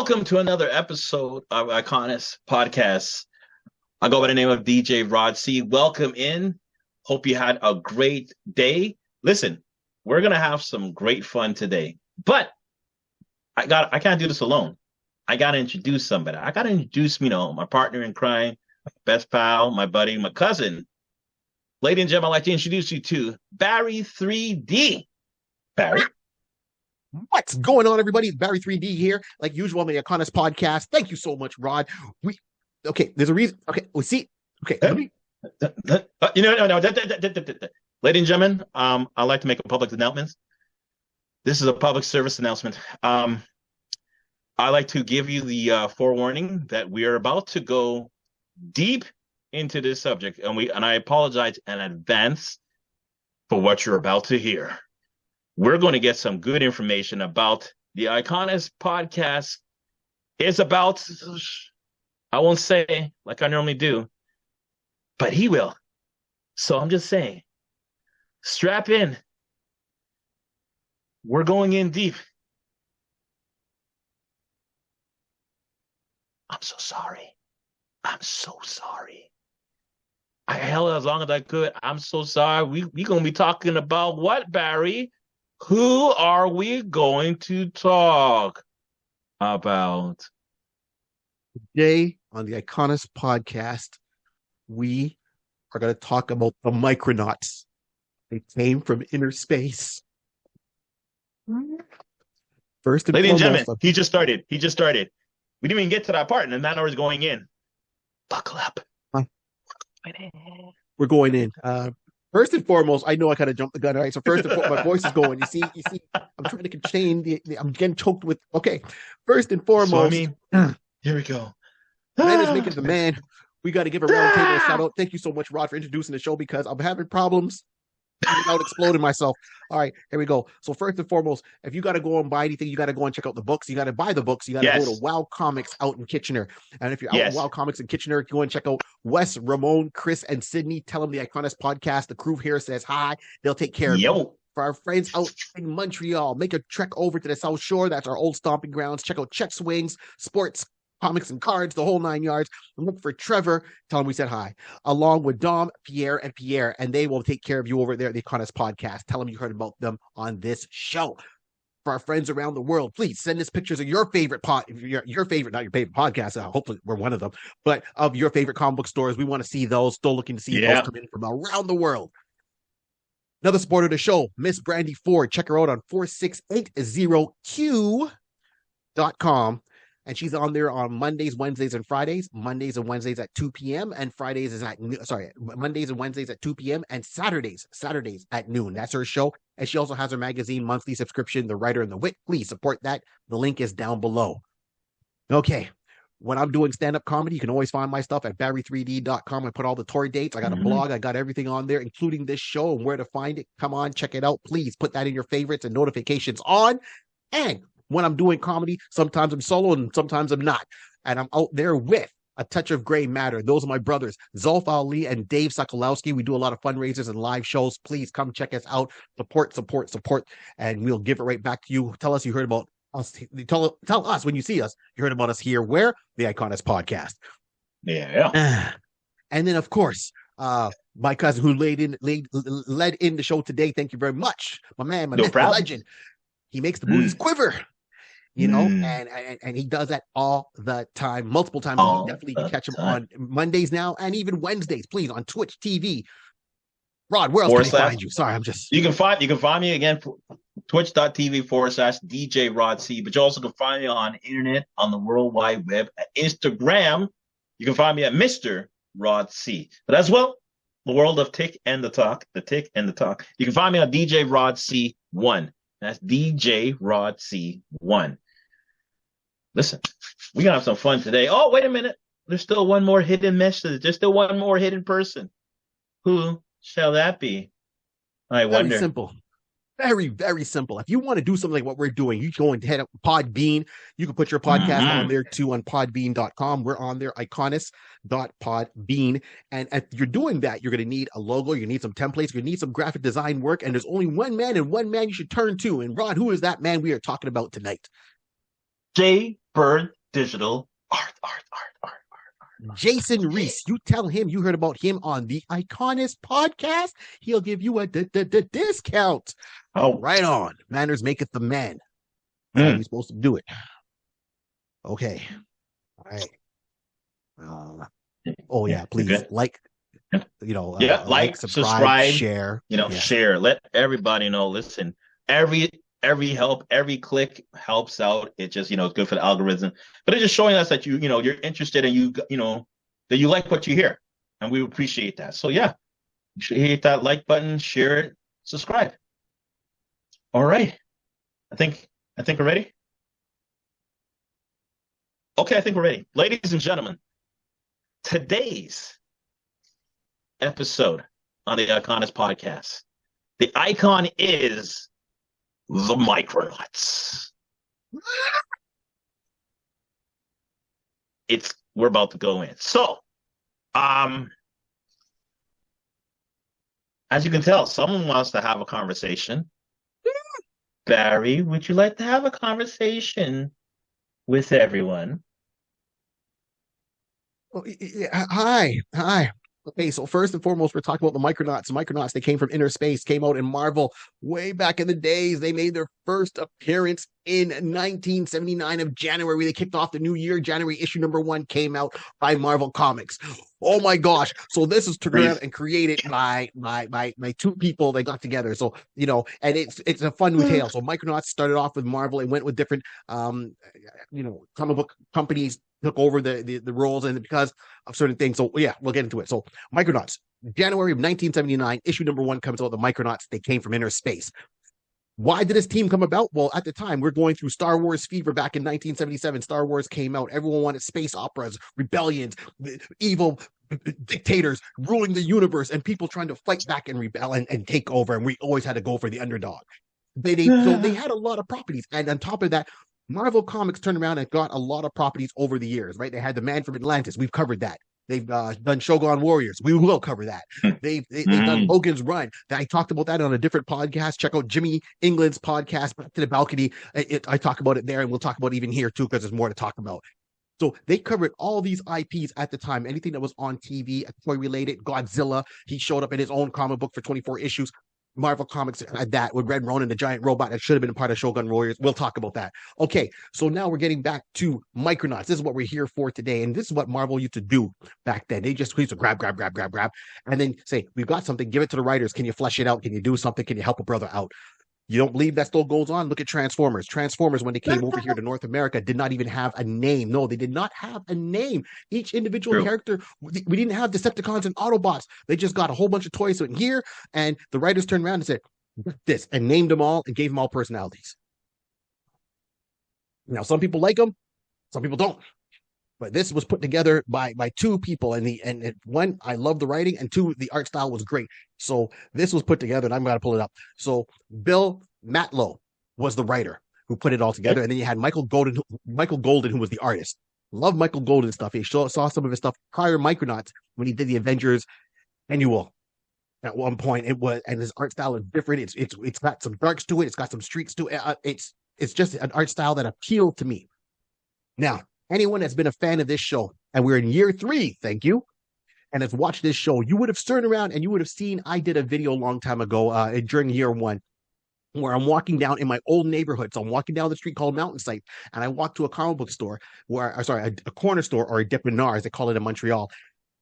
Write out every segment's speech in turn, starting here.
Welcome to another episode of iConis podcast. I go by the name of DJ Rod C. Welcome in. Hope you had a great day. Listen, we're gonna have some great fun today, but I can't do this alone. I gotta introduce somebody. I gotta introduce, my partner in crime, my best pal, my buddy, my cousin. Ladies and gentlemen, I'd like to introduce you to Barry 3D. Barry. What's going on, everybody? It's Barry 3D here, like usual on the iConis podcast. Thank you so much, Rod. There's a reason. Okay, we see. Okay, let me. No. Ladies and gentlemen, I'd like to make a public announcement. This is a public service announcement. I'd like to give you the forewarning that we are about to go deep into this subject, and I apologize in advance for what you're about to hear. We're going to get some good information about the iConis podcast. It's about, I won't say like I normally do, but he will. So I'm just saying, strap in. We're going in deep. I'm so sorry. I held it as long as I could. I'm so sorry. We're going to be talking about what, Barry? Who are we going to talk about? Today on the iConis podcast, we are going to talk about the Micronauts. They came from inner space. First and Ladies and foremost, gentlemen, he just started. We didn't even get to that part, and the man is going in. Buckle up. We're going in. First and foremost, I know I kind of jumped the gun, right? So first and foremost, my voice is going. You see, I'm trying to contain I'm getting choked with. Okay, first and foremost, here we go. Man is making the man. We got to give a round table a shout out. Thank you so much, Rod, for introducing the show because I'm having problems without exploding myself. All right, here we go. So first and foremost, if you got to go and buy anything, you got to go and check out the books. You got to buy the books. You got to go to Wow Comics out in Kitchener. And if you're out in Wow Comics in Kitchener, go and check out Wes, Ramon, Chris, and Sydney. Tell them the iConis podcast. The crew here says hi. They'll take care of you. For our friends out in Montreal, make a trek over to the South Shore. That's our old stomping grounds. Check out Check Swings, Sports, Comics and Cards, the whole 9 yards. And look for Trevor. Tell him we said hi. Along with Dom, Pierre, and they will take care of you over there at the iConis podcast. Tell them you heard about them on this show. For our friends around the world, please send us pictures of your favorite your favorite, not your favorite podcast. Hopefully we're one of them, but of your favorite comic book stores. We want to see those. Still looking to see those come in from around the world. Another supporter of the show, Miss Brandy Ford. Check her out on 4680q.com. And she's on there on Mondays, Wednesdays, and Fridays. Mondays and Wednesdays at 2 p.m. and Mondays and Wednesdays at 2 p.m. and Saturdays at noon. That's her show. And she also has her magazine monthly subscription, The Writer and the Wit. Please support that. The link is down below. Okay. When I'm doing stand-up comedy, you can always find my stuff at barry3d.com. I put all the tour dates. I got a blog. I got everything on there, including this show and where to find it. Come on, check it out. Please put that in your favorites and notifications on. And when I'm doing comedy, sometimes I'm solo and sometimes I'm not. And I'm out there with A Touch of Gray Matter. Those are my brothers, Zolf Ali and Dave Sokolowski. We do a lot of fundraisers and live shows. Please come check us out. Support. And we'll give it right back to you. Tell us you heard about us. Tell us when you see us, you heard about us here. Where? The iConis podcast. Yeah. And then, of course, my cousin who led in the show today. Thank you very much. My man, my legend. He makes the movies quiver. And he does that all the time, multiple times. You definitely can catch him on Mondays now and even Wednesdays, please, on Twitch TV. Rod, where else can I find you? Sorry, you can find me again, twitch.tv/DJ Rod C, but you also can find me on the internet, on the World Wide Web, at Instagram. You can find me at Mr. Rod C. But as well, the world of Tick and the Talk. You can find me on DJ Rod C1. That's DJ Rod C1. Listen, we're going to have some fun today. Oh, wait a minute. There's still one more hidden message. There's still one more hidden person. Who shall that be? I wonder. Very simple. Very, very simple. If you want to do something like what we're doing, you go and head up Podbean. You can put your podcast on there too on podbean.com. We're on there, iconis.podbean. And if you're doing that, you're going to need a logo. You need some templates. You need some graphic design work. And there's only one man and one man you should turn to. And Rod, who is that man we are talking about tonight? J. Bird Digital Art. Jason Reese, you tell him you heard about him on the iConis podcast. He'll give you a discount. Oh, Right on. Manners maketh the man. How are we supposed to do it? Okay. All right. Oh yeah, please like. Like, subscribe, share. Share. Let everybody know. Listen, every help, every click helps out. It just, it's good for the algorithm. But it's just showing us that you're interested and that you like what you hear. And we appreciate that. So yeah, you should hit that like button, share it, subscribe. All right. I think we're ready. Okay, I think we're ready. Ladies and gentlemen, today's episode on the iConis podcast. The icon is the Micronauts. We're about to go in. So, as you can tell, someone wants to have a conversation. Barry, would you like to have a conversation with everyone? Hi. Okay, so first and foremost, we're talking about the Micronauts. The Micronauts, they came from inner space, came out in Marvel way back in the days. They made their first appearance in 1979 of January. They kicked off the new year. January issue number 1 came out by Marvel Comics. Oh my gosh. So this is turned around and created by two people. They got together. So, and it's a fun new tale. So Micronauts started off with Marvel and went with different, comic book companies took over the roles and because of certain things. So yeah, we'll get into it. So Micronauts, January of 1979, issue number 1 comes out. The Micronauts, they came from inner space. Why did this team come about? Well, at the time, we're going through Star Wars fever back in 1977. Star Wars came out. Everyone wanted space operas, rebellions, evil dictators ruling the universe, and people trying to fight back and rebel and take over. And we always had to go for the underdog. So they had a lot of properties. And on top of that, Marvel Comics turned around and got a lot of properties over the years, right? They had The Man from Atlantis. We've covered that. They've done Shogun Warriors. We will cover that. They've done Logan's Run. I talked about that on a different podcast. Check out Jimmy England's podcast, Back to the Balcony. I talk about it there, and we'll talk about it even here too, because there's more to talk about. So they covered all these IPs at the time. Anything that was on TV, toy related, Godzilla. He showed up in his own comic book for 24 issues. Marvel Comics had that with Red Ronin, the giant robot that should have been a part of Shogun Warriors. We'll talk about that. Okay, so now we're getting back to Micronauts. This is what we're here for today, and this is what Marvel used to do back then. They used to grab, and then say, we've got something, give it to the writers. Can you flesh it out? Can you do something? Can you help a brother out? You don't believe that still goes on? Look at Transformers. Transformers, when they came over here to North America, did not even have a name. No, they did not have a name. Each individual character, we didn't have Decepticons and Autobots. They just got a whole bunch of toys in here, and the writers turned around and said, this, and named them all and gave them all personalities. Now, some people like them, some people don't. But this was put together by two people, and one, I love the writing, and two, the art style was great. So this was put together, and I'm going to pull it up. So Bill Matlow was the writer who put it all together, and then you had Michael Golden, who was the artist. Love Michael Golden stuff. He saw some of his stuff prior to Micronauts when he did the Avengers annual. At one point, it was, and his art style is different. It's got some darks to it. It's got some streaks to it. It's just an art style that appealed to me. Now, anyone that's been a fan of this show, and we're in year 3, thank you, and has watched this show, you would have turned around and you would have seen I did a video a long time ago during year 1 where I'm walking down in my old neighborhood. So I'm walking down the street called Mountainside, and I walk to a comic book store a corner store, or a dépanneur, as they call it in Montreal,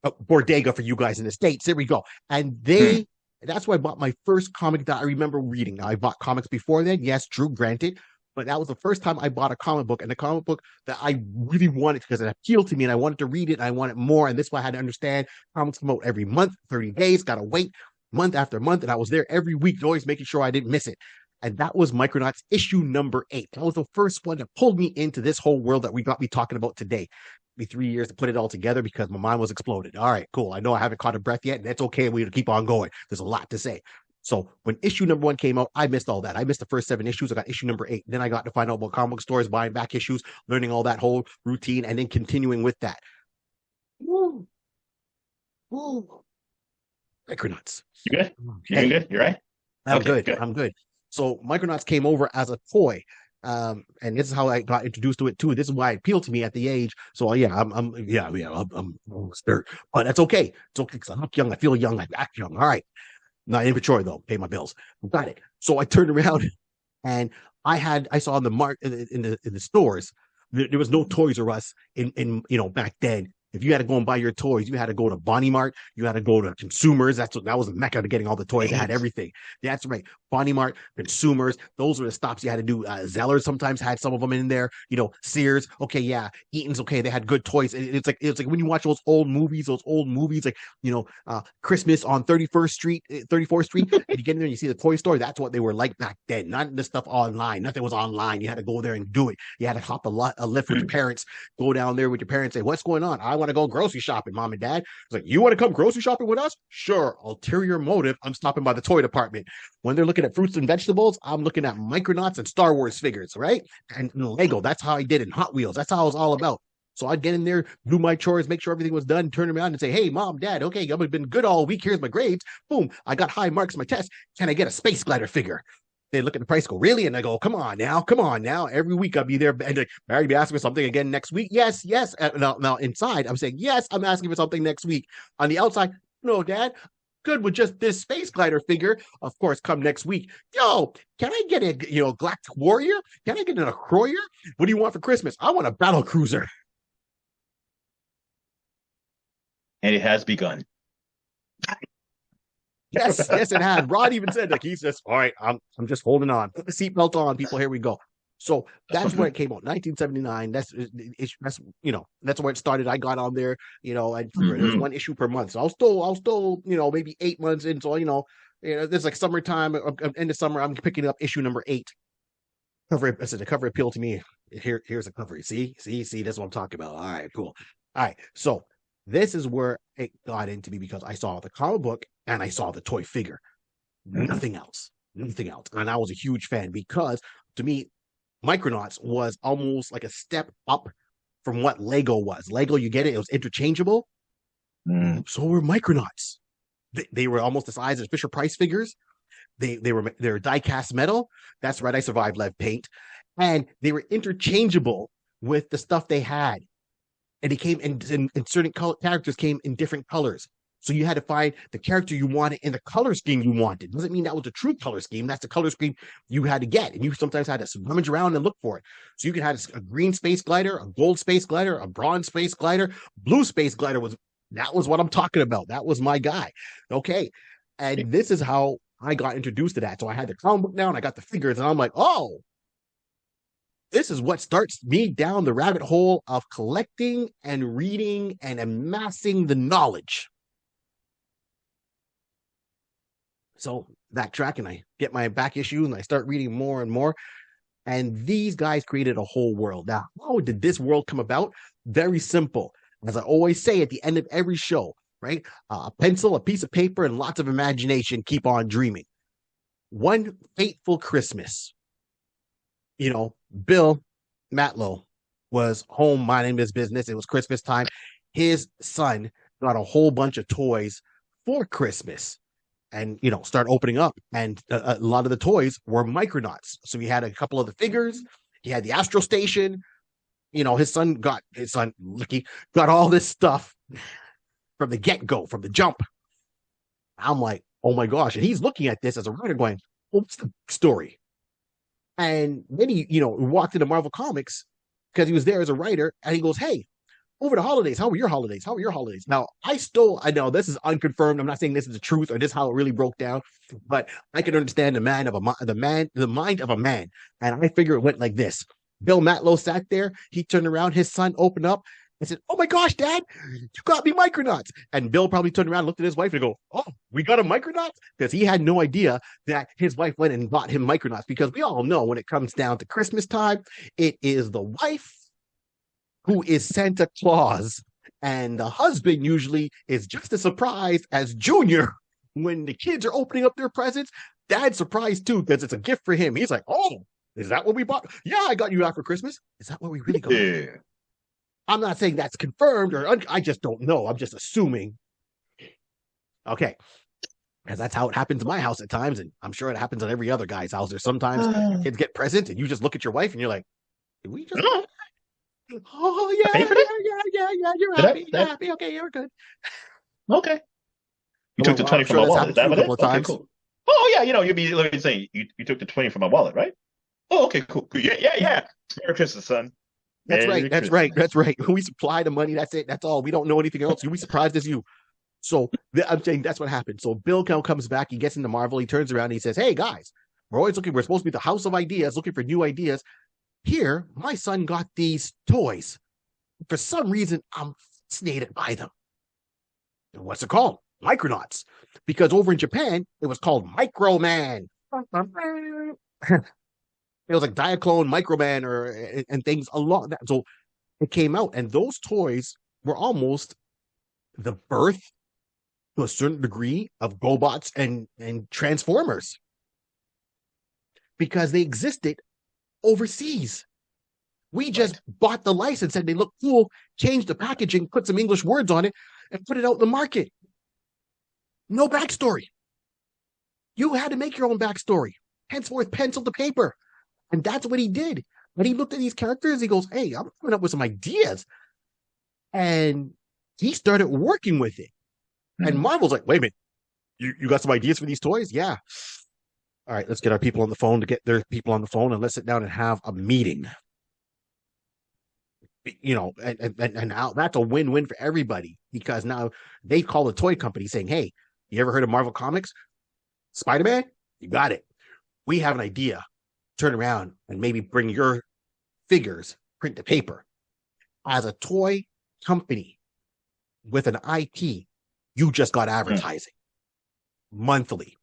a bodega for you guys in the States. There we go. And that's where I bought my first comic that I remember reading. Now, I bought comics before then. Yes, true, granted. But that was the first time I bought a comic book, and the comic book that I really wanted because it appealed to me, and I wanted to read it, and I wanted more. And this is why I had to understand comics come out every month, 30 days, got to wait month after month. And I was there every week, always making sure I didn't miss it. And that was Micronauts issue number 8. That was the first one that pulled me into this whole world that we got me talking about today. Me 3 years to put it all together because my mind was exploded. All right, cool. I know I haven't caught a breath yet, and that's okay. We'll keep on going. There's a lot to say. So when issue number 1 came out, I missed all that. I missed the first 7 issues. I got issue number 8. Then I got to find out about comic book stores, buying back issues, learning all that whole routine, and then continuing with that. Woo. Micronauts. You good? You good? You right? I'm good. I'm good. So Micronauts came over as a toy. And this is how I got introduced to it too. This is why it appealed to me at the age. So yeah, I'm scared, but that's okay. It's okay because I look young, I feel young, I act young. All right, not immature though. Pay my bills. Got it. So I turned around and I saw in the in the stores there was no Toys R Us in back then. If you had to go and buy your toys, you had to go to Bonnie Mart. You had to go to Consumers. That was the mecca to getting all the toys. They had everything. That's right. Bonnie Mart, Consumers. Those were the stops you had to do. Zellers sometimes had some of them in there. Sears. Okay, yeah. Eaton's. Okay, they had good toys. It's like when you watch those old movies like Christmas on 34th Street, and you get in there and you see the toy store. That's what they were like back then. Not the stuff online. Nothing was online. You had to go there and do it. You had to hop a lift with your parents. Go down there with your parents. Say, what's going on? I want to go grocery shopping, mom and dad. It's like, you want to come grocery shopping with us? Sure. Ulterior motive. I'm stopping by the toy department. When they're looking at fruits and vegetables, I'm looking at Micronauts and Star Wars figures, right? And Lego. That's how I did it. Hot Wheels. That's how I was all about. So I'd get in there, do my chores, make sure everything was done, turn around and say, hey, mom, dad, okay, I've been good all week. Here's my grades. Boom. I got high marks in my test. Can I get a space glider figure? They look at the price, go, really? And I go, come on now. Every week I'll be there. And like, Mary, be asking for something again next week. Yes. Now inside, I'm saying, yes, I'm asking for something next week. On the outside, no, dad, good with just this space glider figure. Of course, come next week. Yo, can I get a Galactic Warrior? Can I get a Croyer? What do you want for Christmas? I want a battle cruiser. And it has begun. Yes, it has. Rod even said, like, he says, all right, I'm just holding on. Put the seatbelt on, people. Here we go. So that's where it came out, 1979. That's where it started. I got on there, and there's one issue per month. So I was still, maybe 8 months in. So, there's like summertime, end of summer, I'm picking up issue number 8. The cover appealed to me. Here's a cover. See, that's what I'm talking about. All right, cool. All right, so this is where it got into me because I saw the comic book and I saw the toy figure. Nothing else. And I was a huge fan because to me, Micronauts was almost like a step up from what Lego was. Lego, you get it, it was interchangeable. So were Micronauts. They were almost the size of Fisher Price figures. They were die-cast metal. That's right, I survived lead paint. And they were interchangeable with the stuff they had. And it came in certain characters came in different colors. So you had to find the character you wanted in the color scheme you wanted. Doesn't mean that was a true color scheme. That's the color scheme you had to get. And you sometimes had to rummage around and look for it. So you could have a green space glider, a gold space glider, a bronze space glider, blue space glider was what I'm talking about. That was my guy. Okay. And this is how I got introduced to that. So I had the comic book now and I got the figures and I'm like, oh, this is what starts me down the rabbit hole of collecting and reading and amassing the knowledge. So backtrack and I get my back issue and I start reading more and more. And these guys created a whole world. Now, how did this world come about? Very simple. As I always say at the end of every show, right? A pencil, a piece of paper, and lots of imagination. Keep on dreaming. One fateful Christmas, Bill Matlow was home minding his business. It was Christmas time. His son got a whole bunch of toys for Christmas and, start opening up. And a lot of the toys were Micronauts. So he had a couple of the figures. He had the Astro Station. His son got all this stuff from the get-go, from the jump. I'm like, oh my gosh. And he's looking at this as a writer going, well, what's the story? And then he, walked into Marvel Comics because he was there as a writer and he goes, hey, over the holidays, how were your holidays? Now, I know this is unconfirmed. I'm not saying this is the truth or this is how it really broke down, but I can understand the mind of a man. And I figure it went like this. Bill Matlow sat there. He turned around. His son opened up and said, oh my gosh, Dad, you got me Micronauts. And Bill probably turned around, looked at his wife and go, oh, we got a Micronauts? Because he had no idea that his wife went and got him Micronauts. Because we all know when it comes down to Christmas time, it is the wife who is Santa Claus. And the husband usually is just as surprised as Junior when the kids are opening up their presents. Dad's surprised too because it's a gift for him. He's like, oh, is that what we bought? Yeah, I got you out for Christmas. Is that what we really got? Yeah. I'm not saying that's confirmed I just don't know. I'm just assuming. Okay. because that's how it happens in my house at times, and I'm sure it happens at every other guy's house. There's sometimes kids get presents, and you just look at your wife, and you're like, "Did we just? Oh I pay for that? yeah. You're Did happy, I? you're happy. Okay, you're good." Okay. You took the Well, 20 I'm from sure my that's wallet. Is happened to you that a what it? couple of Okay, times. cool. Oh yeah, you'd be let me say you took the 20 from my wallet, right? Oh, okay, cool. Yeah. Merry Christmas, son. That's right. Merry That's right. Christmas. That's right. We supply the money. That's it. That's all. We don't know anything else. You'll be surprised as you. So I'm saying that's what happened. So Bill comes back. He gets into Marvel. He turns around and he says, "Hey guys, we're always looking. We're supposed to be the house of ideas, looking for new ideas. Here, my son got these toys. For some reason, I'm fascinated by them. And what's it called? Micronauts. Because over in Japan, it was called Microman. It was like Diaclone, Microman, and things along that. So it came out, and those toys were almost the birth to a certain degree of GoBots and Transformers because they existed overseas. We just Right. bought the license and they look cool, changed the packaging, put some English words on it, and put it out in the market. No backstory. You had to make your own backstory. Henceforth, pencil to paper. And that's what he did. When he looked at these characters, he goes, "Hey, I'm coming up with some ideas." And he started working with it. And Marvel's like, "Wait a minute, you got some ideas for these toys?" "Yeah." "All right, let's get our people on the phone to get their people on the phone and let's sit down and have a meeting." And now that's a win-win for everybody because now they call the toy company saying, "Hey, you ever heard of Marvel Comics? Spider-Man? You got it. We have an idea. Turn around and maybe bring your figures print to paper." As a toy company with an IP, you just got advertising, monthly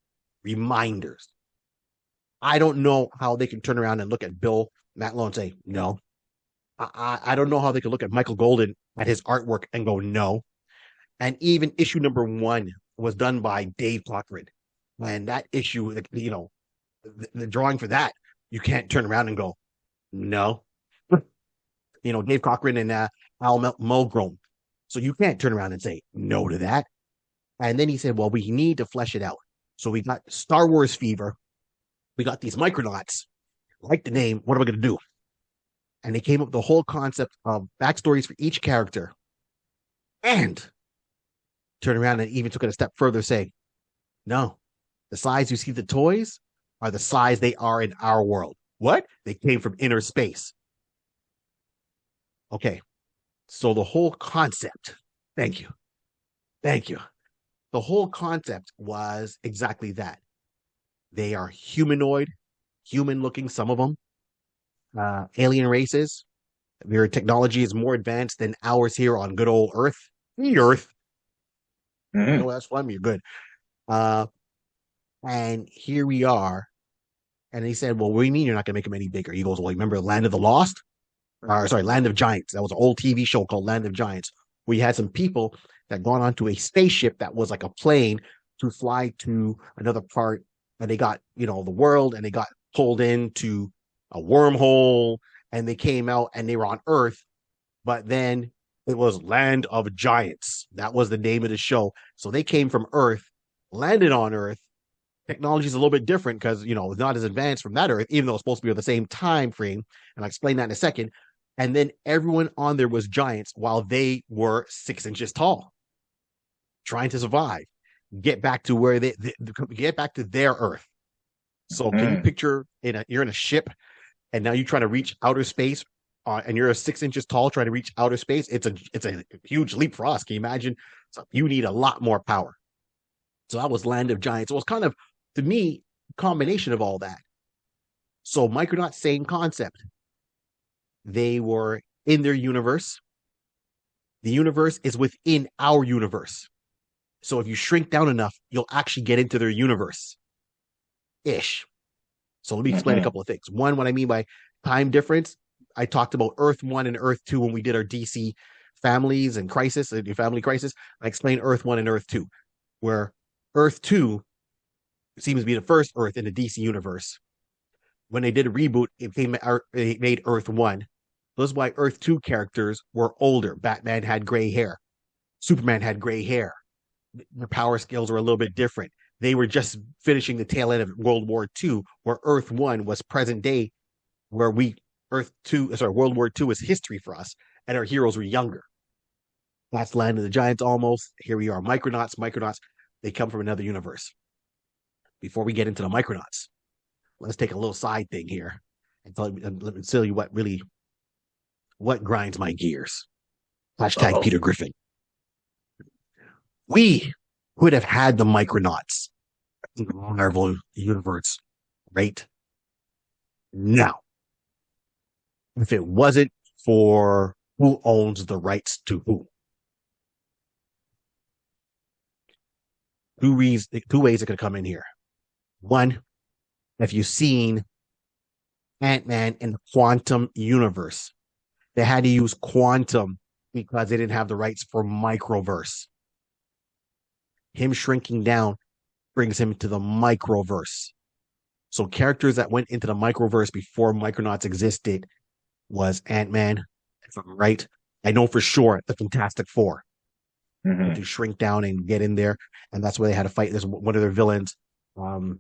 reminders. I don't know how they can turn around and look at Bill Matlow and say, "No." I don't know how they could look at Michael Golden at his artwork and go, "No." And even issue number 1 was done by Dave Cockrum. And that issue, the drawing for that, you can't turn around and go, "No." Dave Cockrum and Al Mulgrom. So you can't turn around and say no to that. And then he said, "Well, we need to flesh it out." So we got Star Wars fever. We got these Micronauts. Like the name, what are we going to do? And they came up with the whole concept of backstories for each character. And turn around and even took it a step further, saying, "No, the size you see the toys are the size they are in our world." What? They came from inner space. Okay. So the whole concept, thank you. The whole concept was exactly that. They are humanoid, human looking, some of them, alien races. Their technology is more advanced than ours here on good old Earth. The Earth. Mm-hmm. That's why you're good. And here we are. And he said, "Well, what do you mean you're not going to make them any bigger?" He goes, "Well, you remember Land of the Lost? Land of Giants. That was an old TV show called Land of Giants. We had some people that gone onto a spaceship that was like a plane to fly to another part, and they got, the world, and they got pulled into a wormhole, and they came out and they were on Earth, but then it was Land of Giants. That was the name of the show. So they came from Earth, landed on Earth. Technology is a little bit different because, it's not as advanced from that Earth, even though it's supposed to be on the same time frame. And I'll explain that in a second. And then everyone on there was giants while they were 6 inches tall, trying to survive, get back to where they get back to their Earth. So can you picture you're in a ship and now you're trying to reach outer space and you're 6 inches tall trying to reach outer space? It's a huge leap for us. Can you imagine? So you need a lot more power. So that was Land of Giants. It was kind of, to me, a combination of all that. So Micronauts, same concept. They were in their universe. The universe is within our universe. So if you shrink down enough, you'll actually get into their universe-ish. So let me explain a couple of things. One, what I mean by time difference, I talked about Earth 1 and Earth 2 when we did our DC families and crisis, family crisis. I explained Earth 1 and Earth 2, where Earth 2 seems to be the first Earth in the DC universe. When they did a reboot, it made Earth 1. This is why Earth 2 characters were older. Batman had gray hair. Superman had gray hair. Their power skills were a little bit different. They were just finishing the tail end of World War II, where Earth 1 was present day, where World War II is history for us, and our heroes were younger. That's Land of the Giants almost. Here we are, Micronauts. Micronauts, they come from another universe. Before we get into the Micronauts, let's take a little side thing here and let me tell you what grinds my gears. Hashtag Peter Griffin. We would have had the Micronauts in the Marvel universe right now if it wasn't for who owns the rights to who. Two ways it could come in here. One, if you've seen Ant-Man in the quantum universe, they had to use quantum because they didn't have the rights for microverse. Him shrinking down brings him to the microverse. So characters that went into the microverse before Micronauts existed was Ant-Man, if I'm right. I know for sure the Fantastic Four. To shrink down and get in there, and that's where they had to fight. This one of their villains, was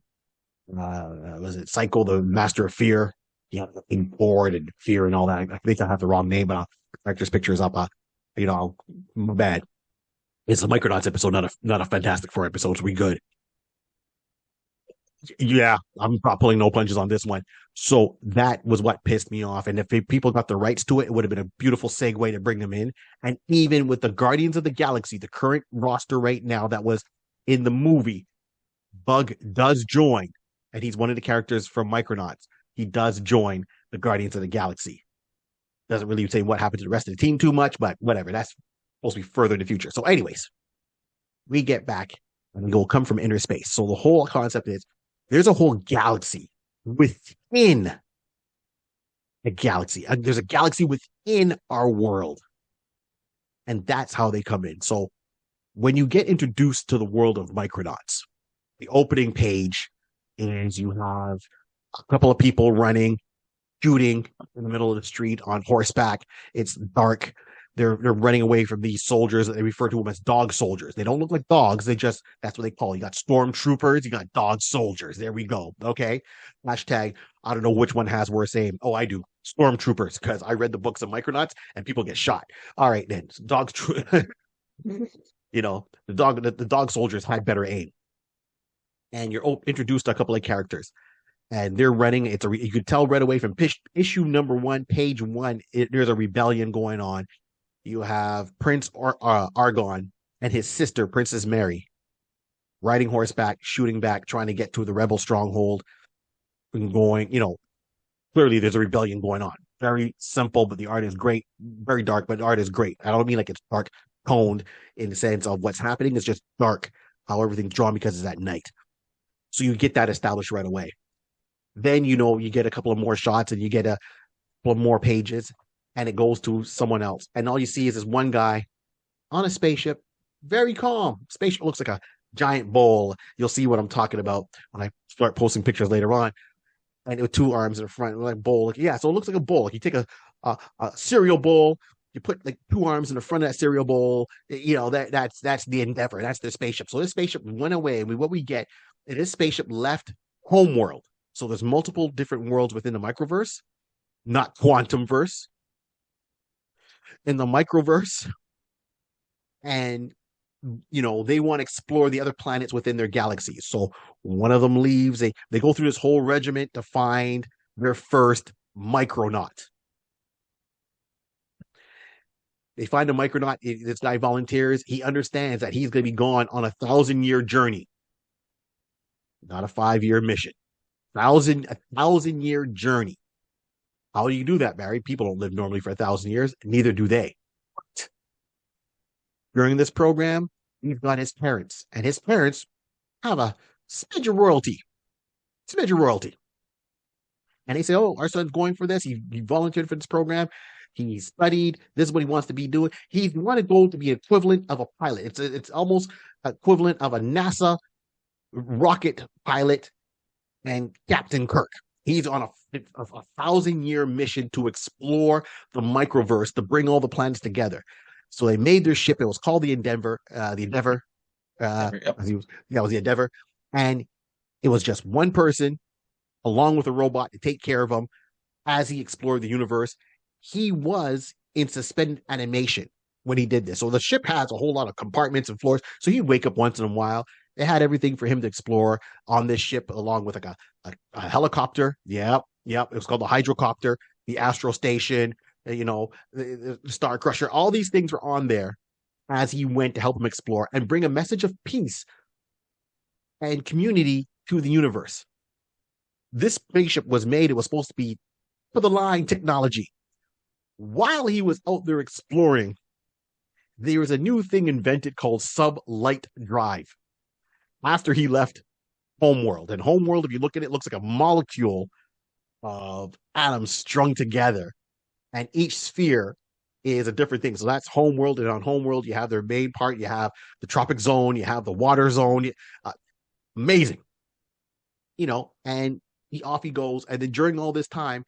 it Psycho, the Master of Fear? He had the board and fear and all that. I think I have the wrong name, but director's picture is up. My bad. It's a Micronauts episode, not a Fantastic Four episode. So we good. Yeah, I'm not pulling no punches on this one. So that was what pissed me off. And if people got the rights to it, it would have been a beautiful segue to bring them in. And even with the Guardians of the Galaxy, the current roster right now that was in the movie, Bug does join. And he's one of the characters from Micronauts. He does join the Guardians of the Galaxy. Doesn't really say what happened to the rest of the team too much, but whatever. That's supposed to be further in the future. So anyways, we get back and we go come from inner space. So the whole concept is there's a whole galaxy within a galaxy. There's a galaxy within our world. And that's how they come in. So when you get introduced to the world of Micronauts, the opening page is you have a couple of people running, shooting in the middle of the street on horseback. It's dark. They're running away from these soldiers. They refer to them as dog soldiers. They don't look like dogs. That's what they call it. You got stormtroopers. You got dog soldiers. There we go. Okay. Hashtag, I don't know which one has worse aim. Oh, I do. Stormtroopers, because I read the books of Micronauts and people get shot. All right, then. The dog soldiers had better aim. And you're introduced to a couple of characters. And they're running. You could tell right away from issue number 1, page 1, there's a rebellion going on. You have Prince Argon and his sister, Princess Mary, riding horseback, shooting back, trying to get to the rebel stronghold. And going, clearly there's a rebellion going on. Very simple, but the art is great. Very dark, but the art is great. I don't mean like it's dark toned in the sense of what's happening. It's just dark, how everything's drawn because it's at night. So you get that established right away. Then, you get a couple of more shots and you get a couple of more pages. And it goes to someone else. And all you see is this one guy on a spaceship, very calm. Spaceship looks like a giant bowl. You'll see what I'm talking about when I start posting pictures later on. And with 2 arms in the front, like bowl. Yeah, so it looks like a bowl. Like you take a cereal bowl, you put like 2 arms in the front of that cereal bowl. That's the Endeavor. That's the spaceship. So this spaceship went away. And what we get is this spaceship left homeworld. So there's multiple different worlds within the microverse, not quantum verse. In the microverse, and they want to explore the other planets within their galaxy. So one of them leaves. They go through this whole regiment to find their first Micronaut. They find a Micronaut. This guy volunteers. He understands that he's going to be gone on a 1,000-year journey, not a 5-year mission. 1,000-year journey. How do you do that, Barry? People don't live normally for 1,000 years. Neither do they. But during this program, we've got his parents. And his parents have a smidge of royalty. And they say, oh, our son's going for this. He volunteered for this program. He studied. This is what he wants to be doing. He wanted to go to be equivalent of a pilot. It's almost equivalent of a NASA rocket pilot and Captain Kirk. He's on a 1,000-year mission to explore the microverse, to bring all the planets together. So they made their ship. It was called the Endeavor. It was the Endeavor. And it was just one person along with a robot to take care of him as he explored the universe. He was in suspended animation when he did this. So the ship has a whole lot of compartments and floors. So he'd wake up once in a while. They had everything for him to explore on this ship, along with like a helicopter. Yep. It was called the hydrocopter, the astro station, the Star Crusher. All these things were on there as he went to help him explore and bring a message of peace and community to the universe. This spaceship was made, it was supposed to be for the line technology. While he was out there exploring, there was a new thing invented called sublight drive. After he left Homeworld, and Homeworld, if you look at it, looks like a molecule of atoms strung together, and each sphere is a different thing. So that's Homeworld, and on Homeworld, you have their main part, you have the tropic zone, you have the water zone. Amazing, and off he goes. And then during all this time,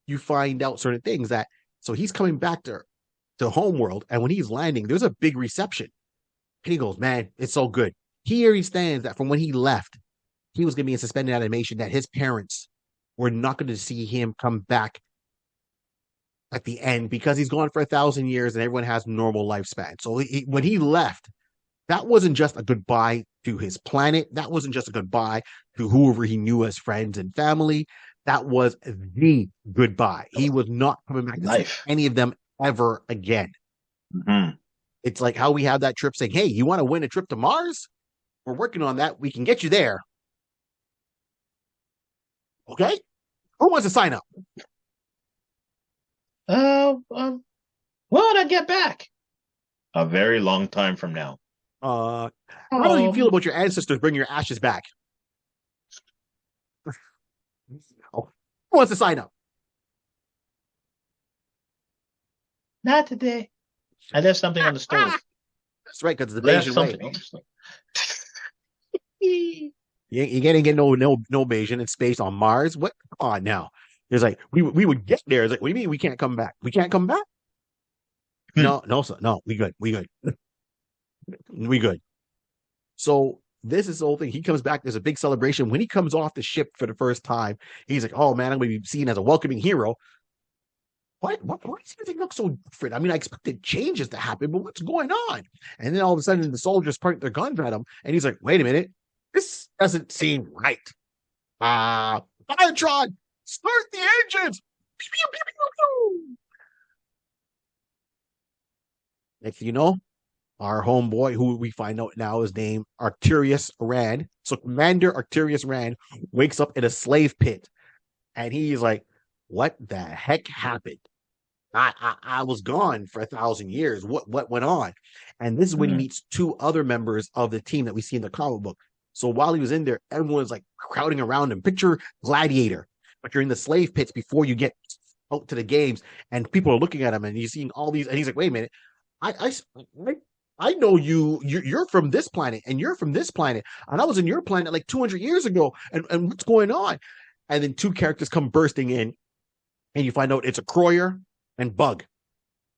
you find out certain things that, so he's coming back to Homeworld, and when he's landing, there's a big reception. And he goes, man, it's so good. Here he stands that from when he left, he was going to be in suspended animation, that his parents were not going to see him come back at the end because he's gone for 1,000 years and everyone has normal lifespan. So when he left, that wasn't just a goodbye to his planet. That wasn't just a goodbye to whoever he knew as friends and family. That was the goodbye. He was not coming back to see any of them ever again. Mm-hmm. It's like how we have that trip saying, hey, you want to win a trip to Mars? We're working on that. We can get you there. Okay? Who wants to sign up? When would I get back? A very long time from now. How do you feel about your ancestors bringing your ashes back? Who wants to sign up? Not today. I left something on the stove. That's right, because it's the Bayesian way. You can't get no Bayesian in space on Mars. What? Come on now. It's like we would get there. It's like, what do you mean we can't come back? We can't come back? No, sir. No, we good. We good. So this is the whole thing. He comes back. There's a big celebration. When he comes off the ship for the first time, he's like, oh man, I'm going to be seen as a welcoming hero. Why does everything look so different? I mean, I expected changes to happen, but what's going on? And then all of a sudden, the soldiers point their guns at him, and he's like, wait a minute. This doesn't seem right. Firetron, start the engines! Pew, pew, pew, pew, pew. Next thing you know, our homeboy, who we find out now is named Arcturus Rand. So Commander Arcturus Rand wakes up in a slave pit, and he's like, what the heck happened? I was gone for 1,000 years. What went on? And this is when he meets two other members of the team that we see in the comic book. So while he was in there, everyone was like crowding around him. Picture Gladiator, but you're in the slave pits before you get out to the games, and people are looking at him, and he's seeing all these, and he's like, wait a minute, I know you're from this planet, and you're from this planet, and I was in your planet like 200 years ago, and what's going on? And then two characters come bursting in, and you find out it's a Croyer and Bug,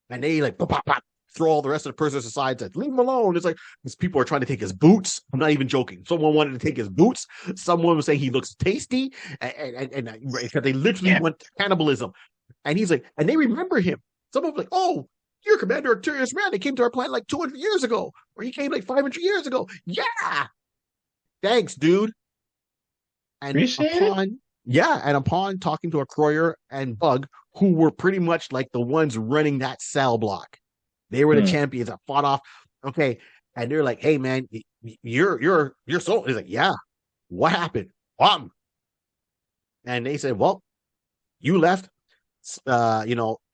and they like pop, pop, pop, throw all the rest of the prisoners aside, said, leave him alone. It's like, these people are trying to take his boots. I'm not even joking. Someone wanted to take his boots. Someone was saying he looks tasty, and they literally went to cannibalism. And he's like, and they remember him. Someone was like, oh, you're Commander Arcturus Rand. They came to our planet like 200 years ago, or he came like 500 years ago. Yeah, thanks, dude. And upon talking to a Croyer and Bug, who were pretty much like the ones running that cell block. They were the champions that fought off. Okay. And they're like, hey man, you're so, he's like, yeah, what happened? And they said, well, you left,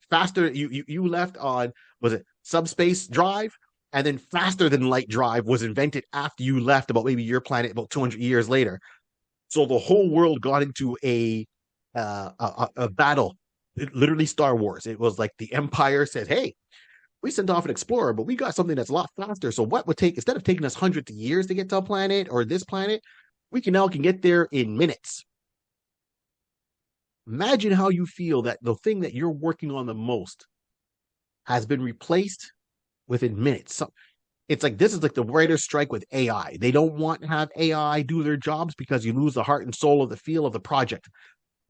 faster. You left on, was it subspace drive? And then faster than light drive was invented after you left, about maybe your planet about 200 years later. So the whole world got into a battle. It, literally Star Wars. It was like the Empire said, hey, we sent off an explorer, but we got something that's a lot faster. So what would take, instead of taking us hundreds of years to get to a planet or this planet, we can get there in minutes. Imagine how you feel that the thing that you're working on the most has been replaced within minutes. So it's like this is like the writer's strike with AI. They don't want to have AI do their jobs because you lose the heart and soul of the feel of the project.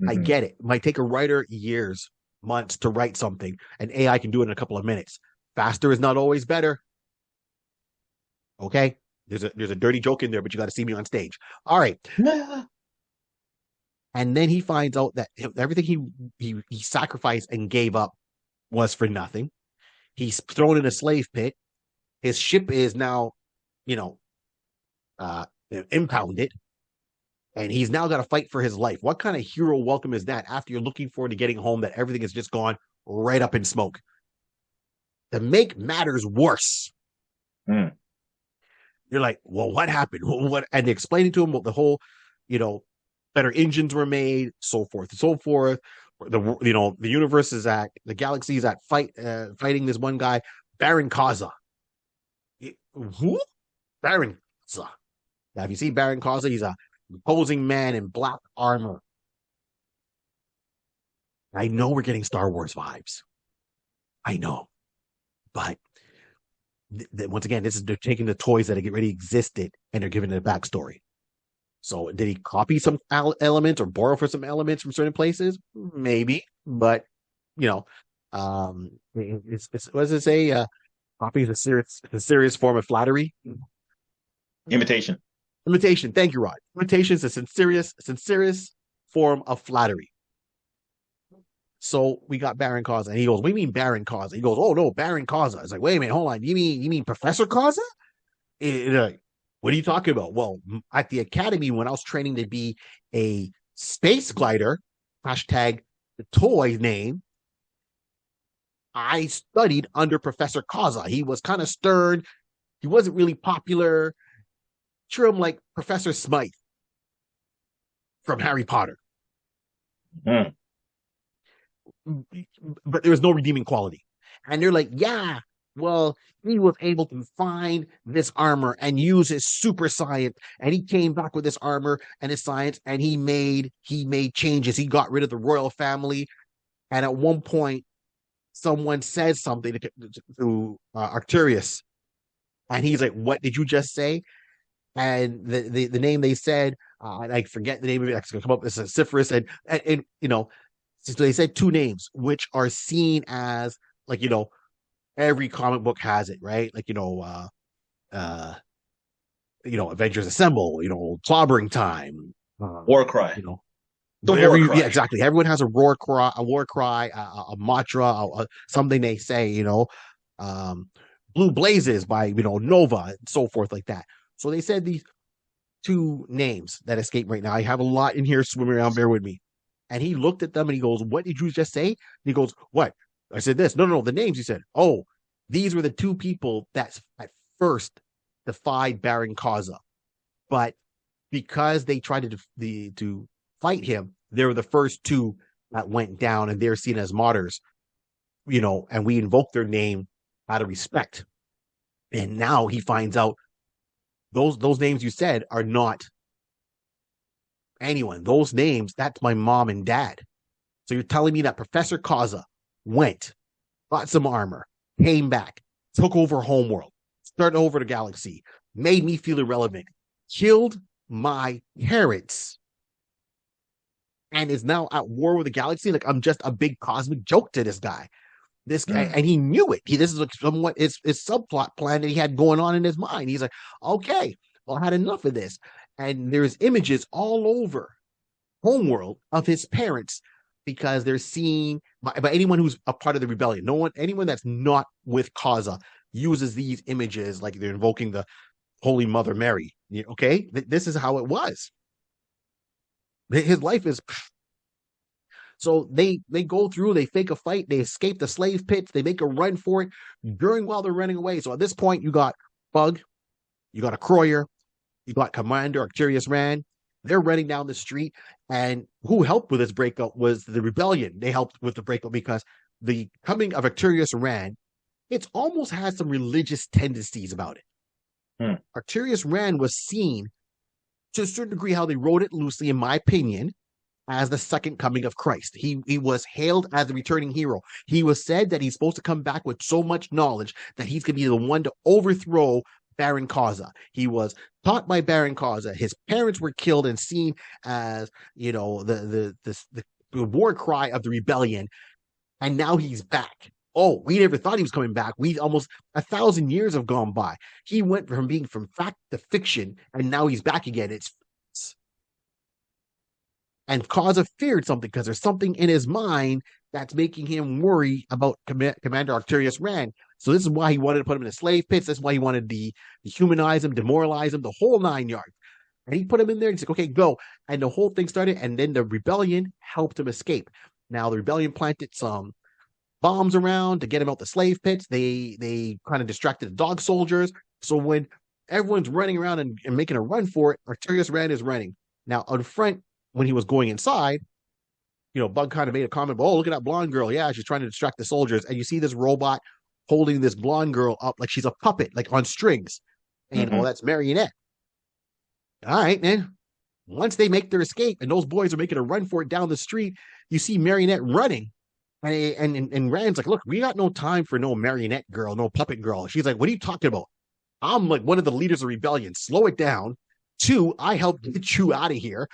I get it. It might take a writer years, months to write something, and AI can do it in a couple of minutes. Faster is not always better. Okay? There's a dirty joke in there, but you got to see me on stage. All right. And then he finds out that everything he sacrificed and gave up was for nothing. He's thrown in a slave pit. His ship is now, impounded. And he's now got to fight for his life. What kind of hero welcome is that after you're looking forward to getting home that everything has just gone right up in smoke? To make matters worse, you're like, well, what happened? What? And explaining to him what the whole, better engines were made, so forth and so forth. The universe is the galaxy is fighting this one guy, Baron Kaza. Who? Baron Kaza. Now, if you see Baron Kaza, he's a imposing man in black armor. I know we're getting Star Wars vibes. I know. But once again, they're taking the toys that already existed and they're giving it a backstory. So did he copy some elements or borrow for some elements from certain places? Maybe. But, what does it say? Copy is a serious form of flattery. Imitation. Thank you, Rod. Imitation is a sincerest form of flattery. So we got Baron Kaza, and he goes, "What do you mean Baron Kaza?" He goes, "Oh no, Baron Kaza." It's like, wait a minute, hold on. You mean Professor Kaza? What are you talking about? Well, at the academy, when I was training to be a space glider, hashtag the toy name, I studied under Professor Kaza. He was kind of stern. He wasn't really popular. Treat him like Professor Smythe from Harry Potter. But there was no redeeming quality. And they're like, yeah, well, he was able to find this armor and use his super science. And he came back with this armor and his science, and he made changes. He got rid of the royal family. And at one point, someone says something to Arcturus. And he's like, what did you just say? And the name they said, I forget the name of it. It's going to come up as Cypherus. And so they said two names, which are seen as every comic book has it, right? Avengers Assemble, Clobbering Time, War Cry. Yeah, exactly. Everyone has a war cry, a mantra, something they say, Blue Blazes by, Nova and so forth like that. So they said these two names that escape right now. I have a lot in here swimming around. Bear with me. And he looked at them and he goes, what did you just say? And he goes, what? I said this. No, the names. He said, oh, these were the two people that at first defied Baron Kaza. But because they tried to fight him, they were the first two that went down, and they're seen as martyrs, and we invoke their name out of respect. And now he finds out those names you said are not anyone. Those names, that's my mom and dad. So you're telling me that Professor Kaza went, got some armor, came back, took over Homeworld, started over the galaxy, made me feel irrelevant, killed my parents, and is now at war with the galaxy? Like, I'm just a big cosmic joke to this guy. This guy, and he knew it. This is somewhat his subplot plan that he had going on in his mind. He's like, okay, well, I had enough of this. And there's images all over Homeworld of his parents because they're seen by anyone who's a part of the rebellion. Anyone that's not with Kaza uses these images like they're invoking the Holy Mother Mary. Okay, this is how it was. His life is. So they go through, they fake a fight, they escape the slave pits, they make a run for it while they're running away. So at this point, you got Bug, you got a Croyer, you got Commander Arcturus Rand. They're running down the street, and who helped with this breakup was the rebellion. They helped with the breakup because the coming of Arcturus Rand, it's almost has some religious tendencies about it. Arcturus Rand was seen to a certain degree how they wrote it loosely, in my opinion, as the second coming of Christ. He was hailed as the returning hero. He was said that he's supposed to come back with so much knowledge that he's going to be the one to overthrow Baron Kaza. He was taught by Baron Kaza. His parents were killed and seen as, you know, the war cry of the rebellion. And now he's back. Oh, we never thought he was coming back. We almost 1,000 years have gone by. He went from being from fact to fiction, and now he's back again. And Kaza feared something because there's something in his mind that's making him worry about Commander Arcturus Rand. So this is why he wanted to put him in the slave pits. That's why he wanted to dehumanize him, demoralize him, the whole 9 yards. And he put him in there and he's like, okay, go. And the whole thing started, and then the rebellion helped him escape. Now the rebellion planted some bombs around to get him out the slave pits. They kind of distracted the dog soldiers. So when everyone's running around and making a run for it, Arcturus Rand is running. Now on front, when he was going inside, you know, Bug kind of made a comment, oh, look at that blonde girl. Yeah, she's trying to distract the soldiers. And you see this robot holding this blonde girl up like she's a puppet, like on strings. And that's Marionette. All right, man. Once they make their escape and those boys are making a run for it down the street, you see Marionette running. And Rand's like, look, we got no time for no marionette girl, no puppet girl. She's like, what are you talking about? I'm like one of the leaders of rebellion. Slow it down. 2, I helped get you out of here.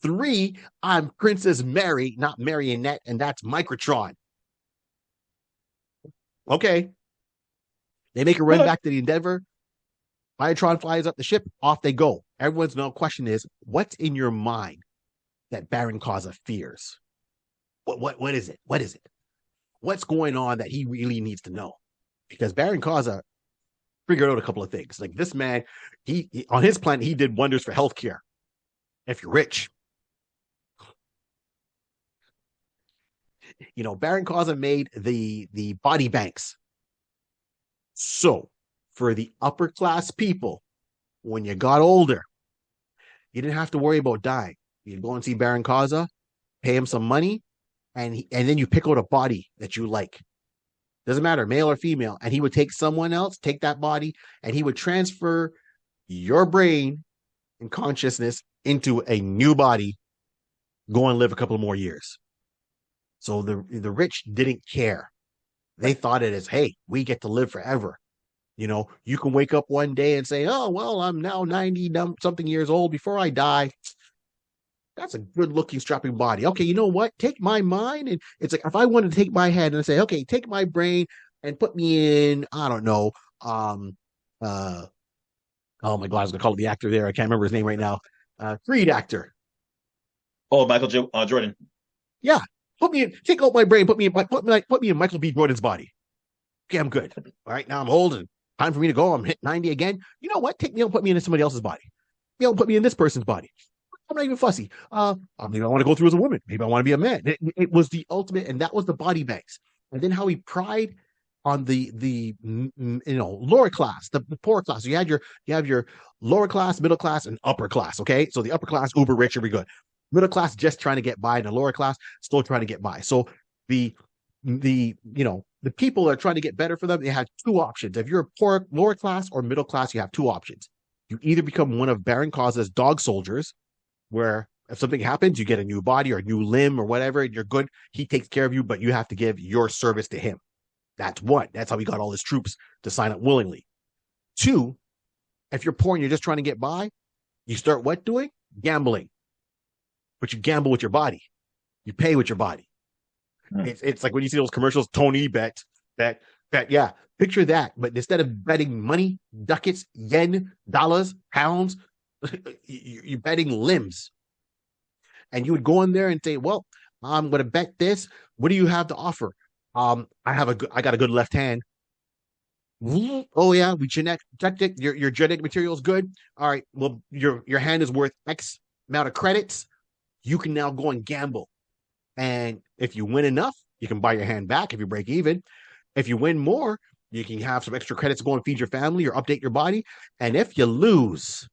3, I'm Princess Mary, not Marionette, and that's Microtron. Okay. They make a run back to the Endeavor. Biotron flies up the ship. Off they go. Everyone's no question is, what's in your mind that Baron Kaza fears? What is it? What is it? What's going on that he really needs to know? Because Baron Kaza figured out a couple of things. Like this man, he on his planet, he did wonders for healthcare. If you're rich, you know, Baron Kaza made the body banks. So for the upper class people, when you got older, you didn't have to worry about dying. You go and see Baron Kaza, pay him some money, and then you pick out a body that you like. Doesn't matter, male or female. And he would take someone else, take that body, and he would transfer your brain and consciousness into a new body, go and live a couple more years. So the rich didn't care. They thought it as, hey, we get to live forever. You know, you can wake up one day and say, oh, well, I'm now 90 something years old. Before I die, that's a good looking, strapping body. Okay, you know what? Take my mind. And it's like, if I wanted to take my head and say, okay, take my brain and put me in, I don't know, oh my God, I was going to call it the actor there. I can't remember his name right now. Creed actor. Oh, Michael Jordan. Yeah. Put me in, take out my brain, put me in Michael B. Jordan's body. Okay, I'm good. All right, now I'm old and time for me to go. I'm hit 90 again. You know what? Take me and put me in somebody else's body. You know, put me in this person's body. I'm not even fussy. Maybe I want to go through as a woman. Maybe I want to be a man. It was the ultimate, and that was the body banks. And then how he pried on the lower class, the poor class. So you have your lower class, middle class, and upper class. Okay, so the upper class, uber rich, every good. Middle class just trying to get by, and the lower class still trying to get by. So the people that are trying to get better for them, they have 2 options. If you're a poor lower class or middle class, you have 2 options. You either become one of Baron Kaza's dog soldiers, where if something happens, you get a new body or a new limb or whatever, and you're good. He takes care of you, but you have to give your service to him. That's one. That's how he got all his troops to sign up willingly. 2, if you're poor and you're just trying to get by, you start what doing? Gambling. But you gamble with your body. You pay with your body. It's like when you see those commercials, Tony bet. Yeah, picture that. But instead of betting money, ducats, yen, dollars, pounds, you're betting limbs. And you would go in there and say, well, I'm going to bet this. What do you have to offer? I got a good left hand. Oh yeah, we checked it. Your genetic material is good. All right. Well, your hand is worth X amount of credits. You can now go and gamble. And if you win enough, you can buy your hand back if you break even. If you win more, you can have some extra credits to go and feed your family or update your body. And if you lose,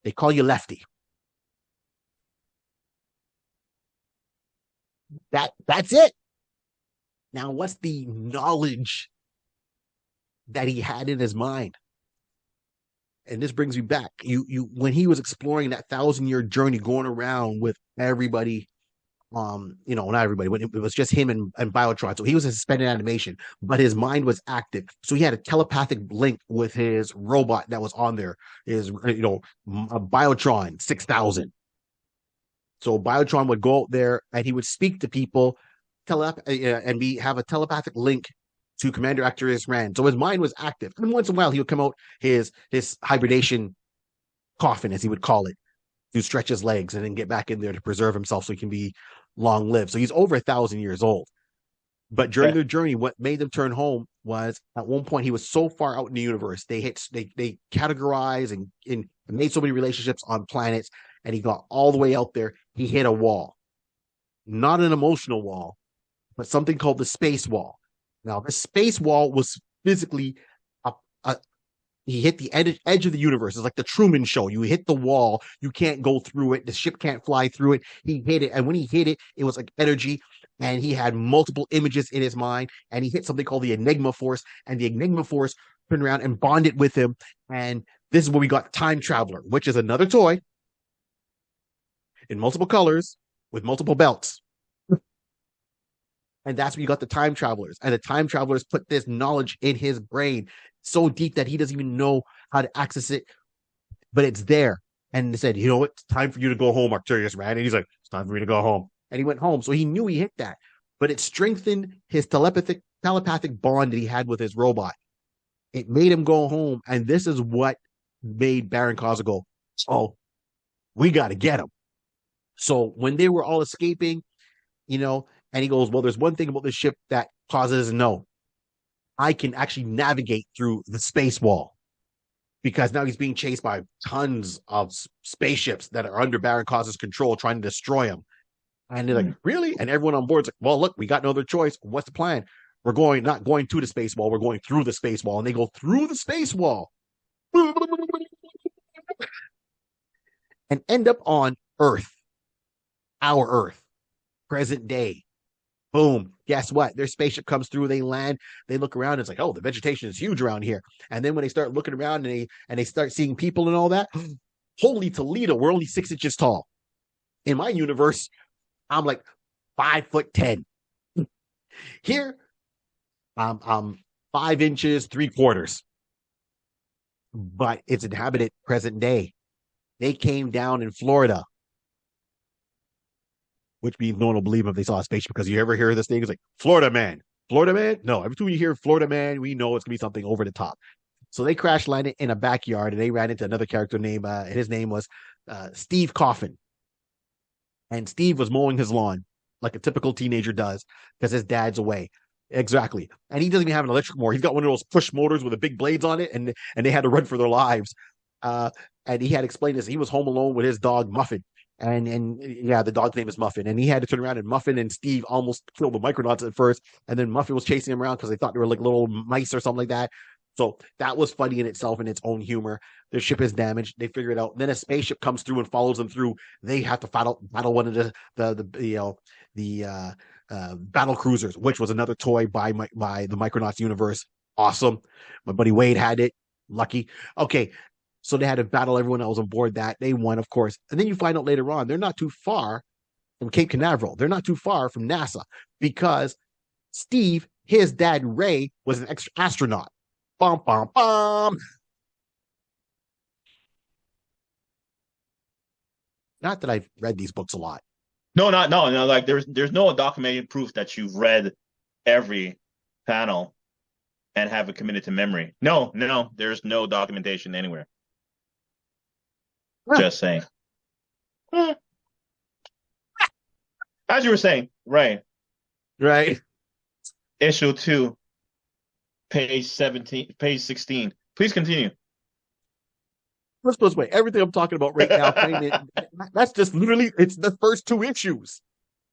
they call you lefty. That's it. Now, what's the knowledge that he had in his mind? and this brings me back. You when he was exploring that 1,000-year journey, going around with everybody, not everybody, when it was just him and Biotron. So he was a suspended animation, but his mind was active. So he had a telepathic link with his robot that was on there, his Biotron 6,000. So Biotron would go out there and he would speak to people, have a telepathic link to Commander Actorius Rand. So his mind was active. And once in a while, he would come out his hibernation coffin, as he would call it, to stretch his legs and then get back in there to preserve himself so he can be long lived. So he's over 1,000 years old. But during their journey, what made them turn home was at one point he was so far out in the universe. They categorized and made so many relationships on planets, and he got all the way out there. He hit a wall, not an emotional wall, but something called the space wall. Now, the space wall was physically he hit the edge of the universe. It's like the Truman Show. You hit the wall, you can't go through it. The ship can't fly through it. He hit it, and when he hit it, it was like energy, and he had multiple images in his mind, and he hit something called the Enigma Force, and the Enigma Force turned around and bonded with him. And this is where we got Time Traveler, which is another toy in multiple colors with multiple belts. And that's when you got the Time Travelers. And the Time Travelers put this knowledge in his brain so deep that he doesn't even know how to access it, but it's there. And they said, you know what? It's time for you to go home, Arcturus, man. And he's like, it's time for me to go home. And he went home. So he knew he hit that, but it strengthened his telepathic bond that he had with his robot. It made him go home. And this is what made Baron Cosmo go, oh, we got to get him. So when they were all escaping, and he goes, well, there's one thing about this ship that Plaza doesn't know. I can actually navigate through the space wall, because now he's being chased by tons of spaceships that are under Baron Cosmo's control, trying to destroy him. And they're like, really? And everyone on board's like, well, look, we got no other choice. What's the plan? We're not going to the space wall. We're going through the space wall. And they go through the space wall and end up on Earth, our Earth, present day. Boom. Guess what? Their spaceship comes through. They land. They look around. It's like, oh, the vegetation is huge around here. And then when they start looking around and they start seeing people and all that, holy Toledo, we're only 6 inches tall. In my universe, I'm like 5'10". Here, I'm 5 inches 3/4. But it's inhabited present day. They came down in Florida, which means no one will believe them if they saw a spaceship, because you ever hear this thing? It's like, Florida man. Florida man? No, every time you hear Florida man, we know it's going to be something over the top. So they crash landed in a backyard, and they ran into another character named, his name was Steve Coffin. And Steve was mowing his lawn like a typical teenager does, because his dad's away. Exactly. And he doesn't even have an electric mower. He's got one of those push motors with the big blades on it, and they had to run for their lives. And he had explained this. He was home alone with his dog, Muffin. And the dog's name is Muffin. And he had to turn around, and Muffin and Steve almost killed the Micronauts at first. And then Muffin was chasing him around because they thought they were like little mice or something like that. So that was funny in itself, in its own humor. Their ship is damaged. They figure it out. Then a spaceship comes through and follows them through. They have to battle one of the battle cruisers, which was another toy by the Micronauts universe. Awesome. My buddy Wade had it. Lucky. Okay. So they had to battle everyone else on board that. They won, of course. And then you find out later on, they're not too far from Cape Canaveral. They're not too far from NASA, because Steve, his dad, Ray, was an astronaut. Bum, bum, bum. Not that I've read these books a lot. No. Like there's no documented proof that you've read every panel and have it committed to memory. No, there's no documentation anywhere. Huh. Just saying. As you were saying, right. Issue 2, page 16. Please continue. Let's put this way. Everything I'm talking about right now, that's just literally, it's the first 2 issues.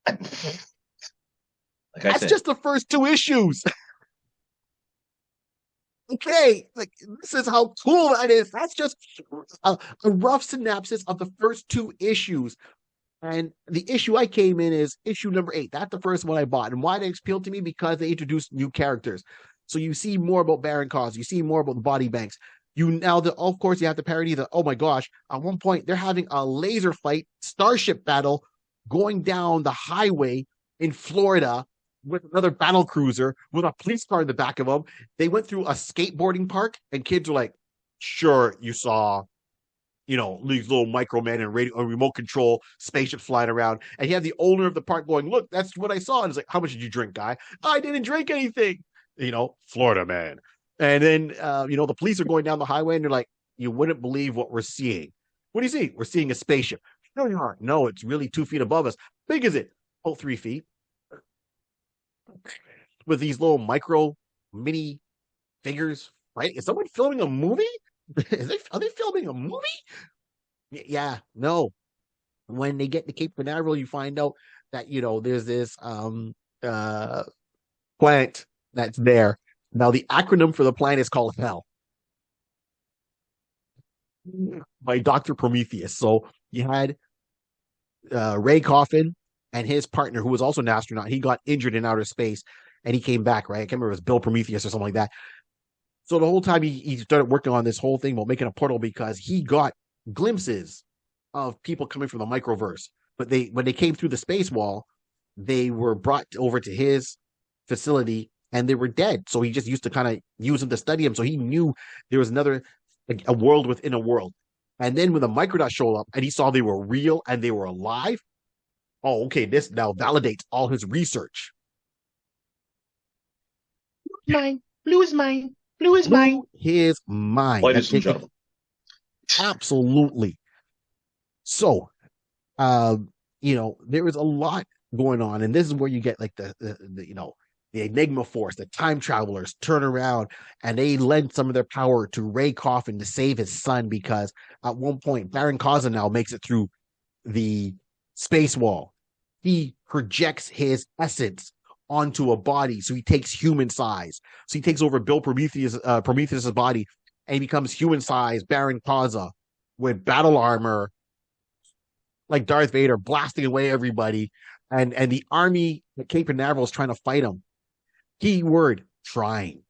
That's just the first 2 issues. Okay, like, this is how cool that is. That's just a rough synopsis of the first 2 issues. And the issue I came in is issue number 8. That's the first one I bought. And why they appealed to me? Because they introduced new characters. So you see more about Baron Cos. You see more about the body banks. Of course, you have to parody the, oh my gosh, at one point they're having a laser fight, starship battle going down the highway in Florida with another battle cruiser with a police car in the back of them. They went through a skateboarding park, and kids were like, sure, you saw, these little Micromen and remote control spaceships flying around. And you have the owner of the park going, look, that's what I saw. And it's like, how much did you drink, guy? I didn't drink anything. Florida man. And then, the police are going down the highway, and they're like, you wouldn't believe what we're seeing. What do you see? We're seeing a spaceship. No, you aren't. No, it's really 2 feet above us. How big is it? Oh, 3 feet. With these little micro mini figures, right? Is someone filming a movie? Are they filming a movie? Yeah, no. When they get to Cape Canaveral, you find out that there's this planet that's there. Now the acronym for the planet is called Hell by Dr. Prometheus. So you had Ray Coffin and his partner, who was also an astronaut. He got injured in outer space and he came back, right? I can't remember if it was Bill Prometheus or something like that. So the whole time he started working on this whole thing about making a portal because he got glimpses of people coming from the microverse. But when they came through the space wall, they were brought over to his facility and they were dead. So he just used to kind of use them to study them. So he knew there was a world within a world. And then when the Micronauts showed up and he saw they were real and they were alive, oh, okay, this now validates all his research. Mine. Blue is mine. Blue is mine. His mind. Ladies and gentlemen. Absolutely. So, there was a lot going on, and this is where you get like the Enigma Force, the time travelers turn around and they lend some of their power to Ray Coffin to save his son, because at one point Baron Kaza now makes it through the space wall. He projects his essence onto a body, so he takes human size. So he takes over Bill Prometheus's body, and he becomes human size Baron Kaza with battle armor, like Darth Vader, blasting away everybody, and the army at Cape Canaveral is trying to fight him. Keyword: trying.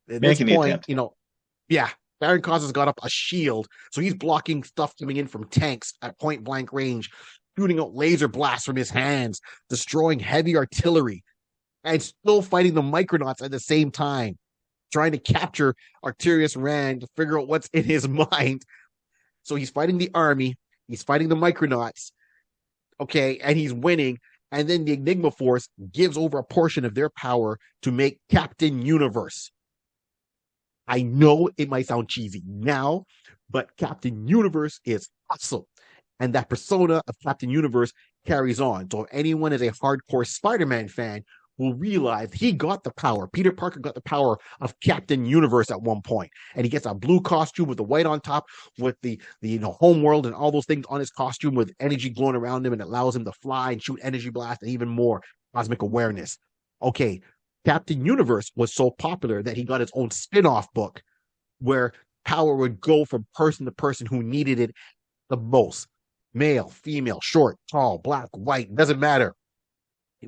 At this point, Baron Kaza's got up a shield, so he's blocking stuff coming in from tanks at point blank range, shooting out laser blasts from his hands, destroying heavy artillery, and still fighting the Micronauts at the same time, trying to capture Arcturus Rand to figure out what's in his mind. So he's fighting the army, he's fighting the Micronauts, okay, and he's winning. And then the Enigma Force gives over a portion of their power to make Captain Universe. I know it might sound cheesy now, but Captain Universe is awesome. And that persona of Captain Universe carries on. So if anyone is a hardcore Spider-Man fan, will realize he got the power. Peter Parker got the power of Captain Universe at one point. And he gets a blue costume with the white on top, with the home world and all those things on his costume with energy glowing around him, and it allows him to fly and shoot energy blast and even more cosmic awareness. Okay, Captain Universe was so popular that he got his own spin-off book where power would go from person to person who needed it the most. Male, female, short, tall, black, white, doesn't matter.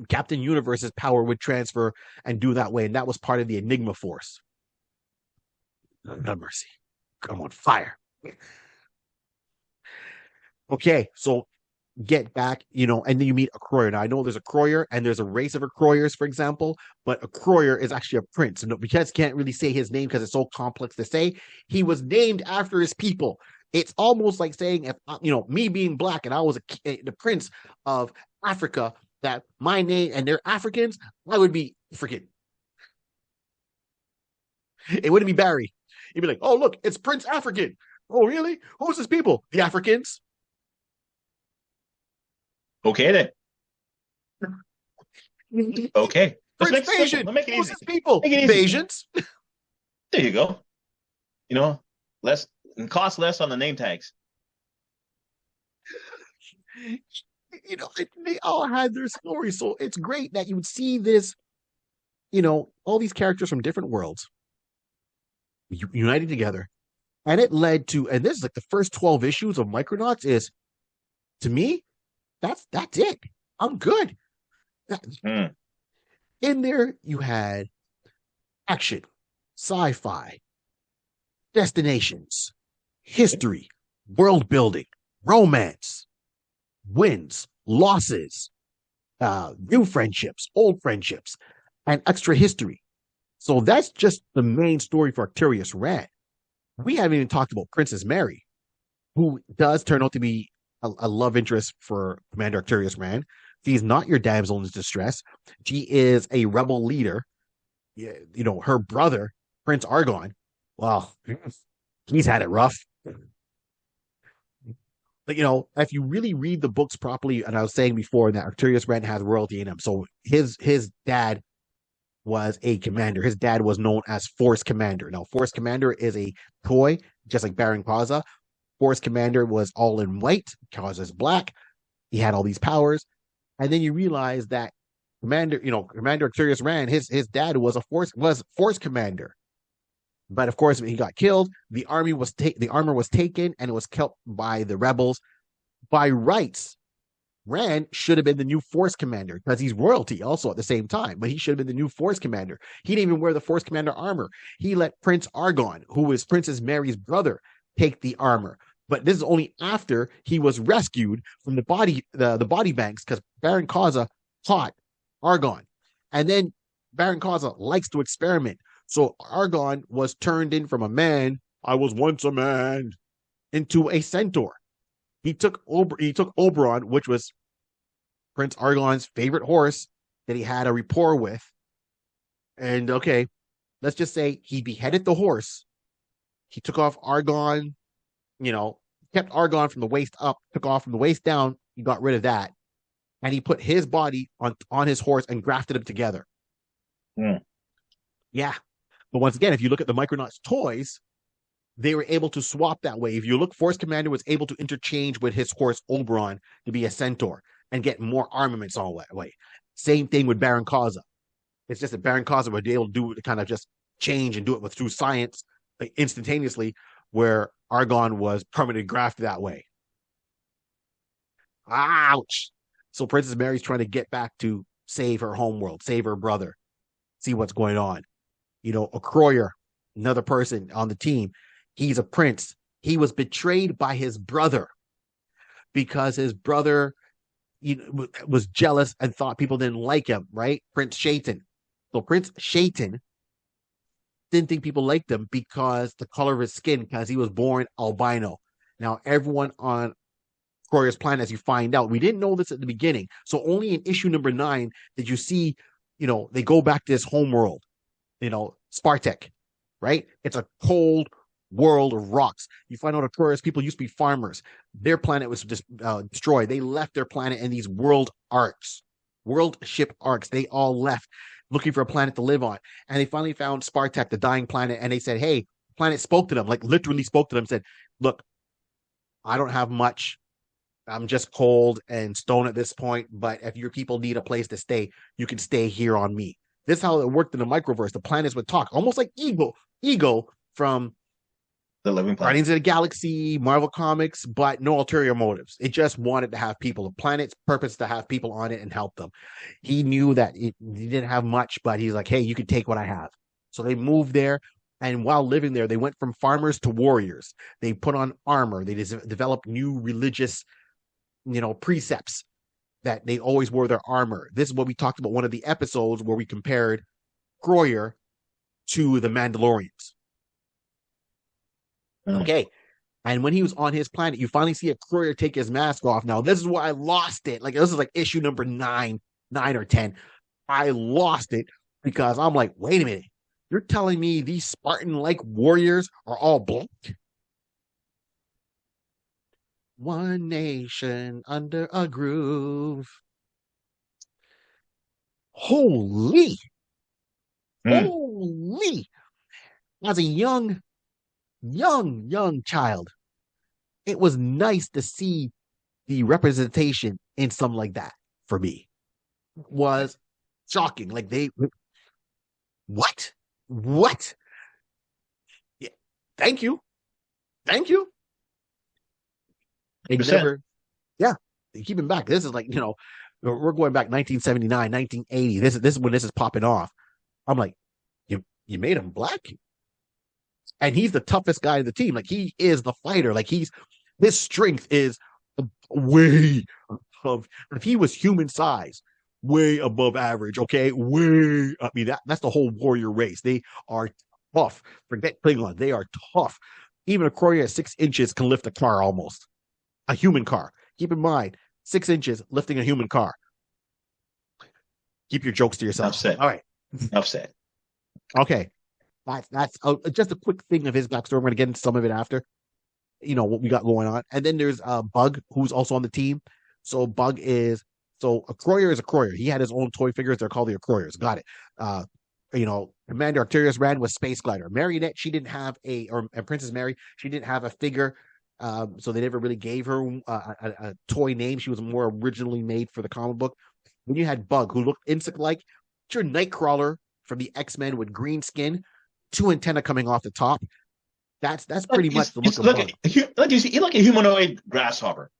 Captain Universe's power would transfer and do that way, and that was part of the Enigma Force. No mercy. I'm on fire. Okay, so get back, and then you meet a Croyer. Now, I know there's a Croyer, and there's a race of Croyers, for example, but a Croyer is actually a prince. And because can't really say his name because it's so complex to say, he was named after his people. It's almost like saying, if me being black and I was the prince of Africa, that my name and they're Africans, I would be freaking. It wouldn't be Barry. You'd be like, oh, look, it's Prince African. Oh, really? Who's his people? The Africans. Okay, then. Okay. Prince Asian. Who's his people? Asians. There you go. Less and cost less on the name tags. They all had their stories. So it's great that you would see this, all these characters from different worlds united together. And it led to, and this is like the first 12 issues of Micronauts is, to me, that's it. I'm good. In there, you had action, sci-fi, destinations, history, world building, romance, wins, losses, new friendships, old friendships, and extra history. So that's just the main story for Arcturus Rand. We haven't even talked about Princess Mary, who does turn out to be a love interest for Commander Arcturus Rand. She's not your damsel in distress. She is a rebel leader. Her brother, Prince Argon, well, he's had it rough. But, if you really read the books properly, and I was saying before that Arcturus Rand has royalty in him. So his dad was a commander. His dad was known as Force Commander. Now, Force Commander is a toy, just like Baron Kaza. Force Commander was all in white. Kaza's black. He had all these powers. And then you realize that Commander Arcturus Rand, his dad was Force Commander. But of course, when he got killed, the armor was taken, and it was kept by the rebels. By rights, Rand should have been the new Force Commander because he's royalty also at the same time. But he should have been the new Force Commander. He didn't even wear the Force Commander armor. He let Prince Argon, who was Princess Mary's brother, take the armor. But this is only after he was rescued from the body banks because Baron Kaza caught Argon. And then Baron Kaza likes to experiment. So Argon was turned in from a man, I was once a man, into a centaur. He took Oberon, which was Prince Argon's favorite horse that he had a rapport with. And okay, let's just say he beheaded the horse. He took off Argon, kept Argon from the waist up, took off from the waist down. He got rid of that. And he put his body on his horse and grafted them together. Yeah. But once again, if you look at the Micronauts toys, they were able to swap that way. If you look, Force Commander was able to interchange with his horse Oberon to be a centaur and get more armaments all that way. Same thing with Baron Kaza. It's just that Baron Kaza would be able to do it, kind of just change and do it through science instantaneously, where Argon was permanently grafted that way. Ouch! So Princess Mary's trying to get back to save her homeworld, save her brother, see what's going on. A Croyer, another person on the team, he's a prince. He was betrayed by his brother because his brother was jealous and thought people didn't like him, right? Prince Shaitan. So Prince Shaitan didn't think people liked him because the color of his skin, because he was born albino. Now, everyone on Croyer's planet, as you find out, we didn't know this at the beginning. So only in issue number 9 did you see, they go back to this homeworld. Spartek, right? It's a cold world of rocks. You find out Aquarius people used to be farmers. Their planet was just destroyed. They left their planet in these world ship arcs. They all left looking for a planet to live on. And they finally found Spartek, the dying planet. And they said, hey, the planet spoke to them, like literally spoke to them, said, look, I don't have much. I'm just cold and stone at this point. But if your people need a place to stay, you can stay here on me. This is how it worked in the microverse. The planets would talk, almost like Ego from The Living Planet, Guardians of the Galaxy, Marvel Comics, but no ulterior motives. It just wanted to have people. The planet's purpose to have people on it and help them. He knew that he didn't have much, but he's like, hey, you can take what I have. So they moved there, and while living there, they went from farmers to warriors. They put on armor. They developed new religious, precepts that they always wore their armor. This is what we talked about one of the episodes where we compared Croyer to the Mandalorians. Okay. And when he was on his planet, you finally see a Croyer take his mask off. Now, this is where I lost it. Like, this is like issue number 9 or 10. I lost it because I'm like, wait a minute. You're telling me these Spartan-like warriors are all black? One nation under a groove. Holy. As a young child, it was nice to see the representation in something like that for me. It was shocking. Like what? Yeah. Thank you. Yeah, keep him back. This is like, we're going back 1979, 1980. This is when this is popping off. I'm like, you made him black? and he's the toughest guy in the team. Like he is the fighter. Like his strength is way above. If he was human size, way above average. Okay, way. I mean that's the whole warrior race. They are tough. Forget Klingon. They are tough. Even a Croyer at 6 inches can lift a car almost. A human car. Keep in mind, 6 inches lifting a human car. Keep your jokes to yourself. Upset. All right. Upset. Okay. That's just a quick thing of his backstory. We're going to get into some of it after. You know, what we got going on. And then there's Bug, who's also on the team. So Bug is, so a Croyer is a Croyer. He had his own toy figures. They're called the Croyers. Got it. You know, Commander Arcturus ran with Space Glider. Marionette, she didn't have and Princess Mary, she didn't have a figure. So they never really gave her a toy name. She was more originally made for the comic book. Then you had Bug, who looked insect-like. Your Nightcrawler from the X-Men with green skin, 2 antennae coming off the top. That's pretty much the look of Bug. He's like a humanoid grasshopper.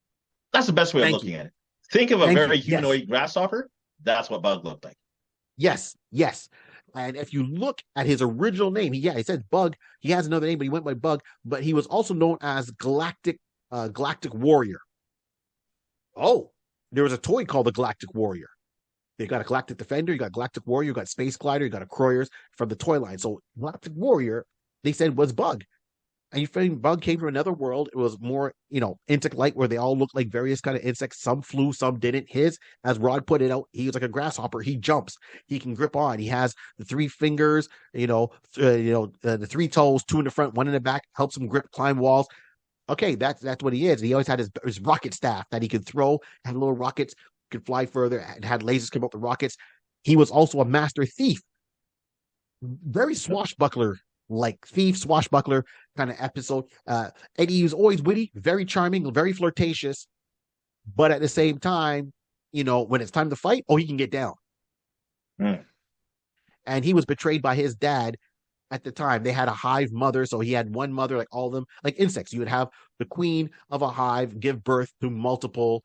That's the best way of looking at it. Think of a very humanoid grasshopper. That's what Bug looked like. Yes. And if you look at his original name, he says Bug. He has another name, but he went by Bug. But he was also known as Galactic Warrior. Oh, there was a toy called the Galactic Warrior. You got a Galactic Defender, you got Galactic Warrior, you got Space Glider, you got a Croyers from the toy line. So Galactic Warrior, they said, was Bug. And you find Bug came from another world. It was more, you know, insect-like, where they all look like various kind of insects. Some flew, some didn't. His, as Rod put it out, he was like a grasshopper. He jumps. He can grip on. He has the 3 fingers, the 3 toes, 2 in the front, 1 in the back, helps him grip, climb walls. Okay, that's what he is. He always had his rocket staff that he could throw, had little rockets, could fly further, and had lasers come out the rockets. He was also a master thief. Very swashbuckler, like thief, swashbuckler kind of episode. And he was always witty, very charming, very flirtatious. But at the same time, you know, when it's time to fight, he can get down. And he was betrayed by his dad at the time. They had a hive mother, so he had one mother, like all of them, like insects. You would have the queen of a hive give birth to multiple,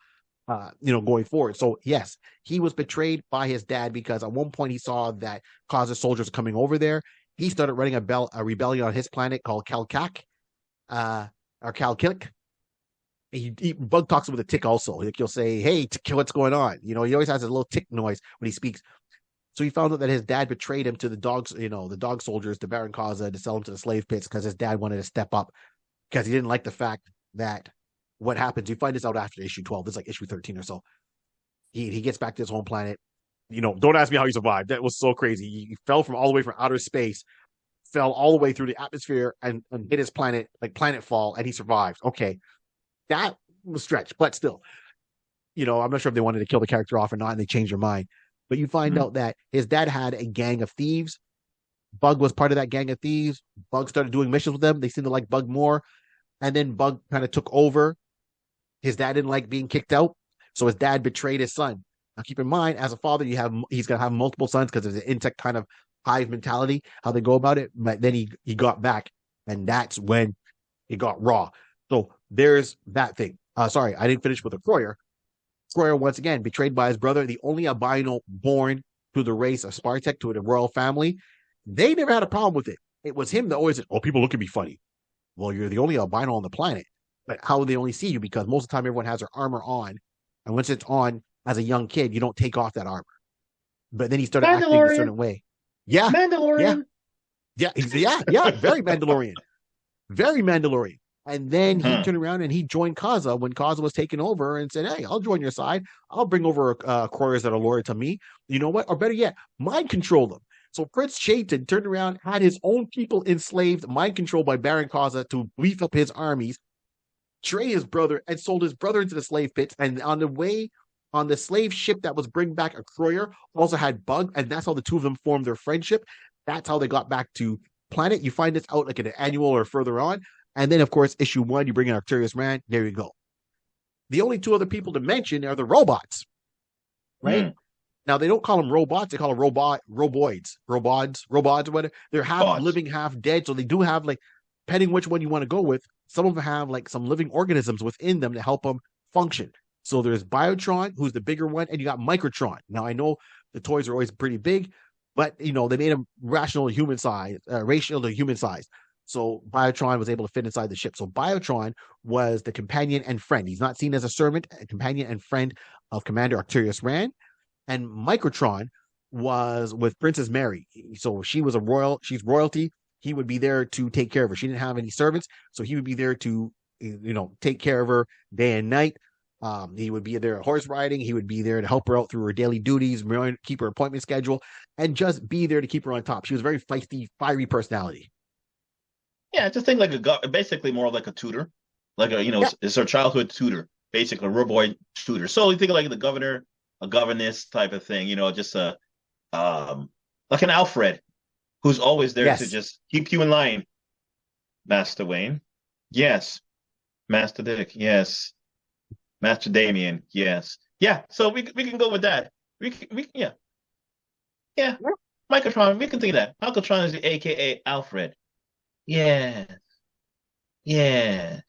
going forward. So yes, he was betrayed by his dad because at one point he saw that Causa soldiers coming over there. He started running a rebellion on his planet called Kalkak, or Kalkik. Bug talks with a tick also. Like he'll say, "Hey, tick, what's going on?" You know, he always has a little tick noise when he speaks. So he found out that his dad betrayed him to the dogs, the dog soldiers, to Baron Causa, to sell him to the slave pits because his dad wanted to step up because he didn't like the fact that what happens. You find this out after issue 12. It's like issue 13 or so. He gets back to his home planet. You know, don't ask me how he survived. That was so crazy. He fell from all the way from outer space, fell all the way through the atmosphere and hit his planet, like planet fall, and he survived. Okay. That was stretched, but still, I'm not sure if they wanted to kill the character off or not, and they changed their mind. But you find out that his dad had a gang of thieves. Bug was part of that gang of thieves. Bug started doing missions with them. They seemed to like Bug more. And then Bug kind of took over. His dad didn't like being kicked out. So his dad betrayed his son. Now keep in mind, as a father, he's going to have multiple sons because there's an insect kind of hive mentality, how they go about it. But then he got back, and that's when it got raw. So there's that thing. Sorry, I didn't finish with a Croyer. Croyer, once again, betrayed by his brother, the only albino born to the race of Spartek, to the royal family. They never had a problem with it. It was him that always said, people look at me funny. Well, you're the only albino on the planet. But how would they only see you? Because most of the time, everyone has their armor on. And once it's on, as a young kid, you don't take off that armor. But then he started acting a certain way. Yeah. Mandalorian. Yeah. Very Mandalorian. Very Mandalorian. And then he turned around and he joined Causa when Causa was taken over and said, "Hey, I'll join your side. I'll bring over Croyers that are loyal to me. You know what? Or better yet, mind control them." So Prince Chayton turned around, had his own people enslaved, mind controlled by Baron Causa to beef up his armies, betray his brother, and sold his brother into the slave pits. And on the way, on the slave ship that was bringing back a Croyer, also had Bug, and that's how the two of them formed their friendship. That's how they got back to planet. You find this out like in an annual or further on. And then, of course, issue 1, you bring in Arcturus Rand. There you go. The only 2 other people to mention are the robots, right? Now, they don't call them robots. They call them roboids, or whatever. They're half living, half dead. So they do have, like, depending which one you want to go with, some of them have, like, some living organisms within them to help them function. So there's Biotron, who's the bigger one, and you got Microtron. Now, I know the toys are always pretty big, but, they made them rational to human size. So Biotron was able to fit inside the ship. So Biotron was the companion and friend. He's not seen as a servant, a companion and friend of Commander Arcturus Rand. And Microtron was with Princess Mary. So she was she's royalty. He would be there to take care of her. She didn't have any servants, so he would be there to, take care of her day and night. He would be there horse riding. He would be there to help her out through her daily duties, keep her appointment schedule, and just be there to keep her on top. She was a very feisty, fiery personality. Yeah, just think like basically more like a tutor, like it's her childhood tutor, basically a real boy tutor. So you think like the governor, a governess type of thing, just like an Alfred, who's always there to just keep you in line. Master Wayne, yes. Master Dick, yes. Master Damien, yes. Yeah, so we can go with that. Yeah. Microtron, we can think of that. Microtron is the AKA Alfred. Yes. Yes.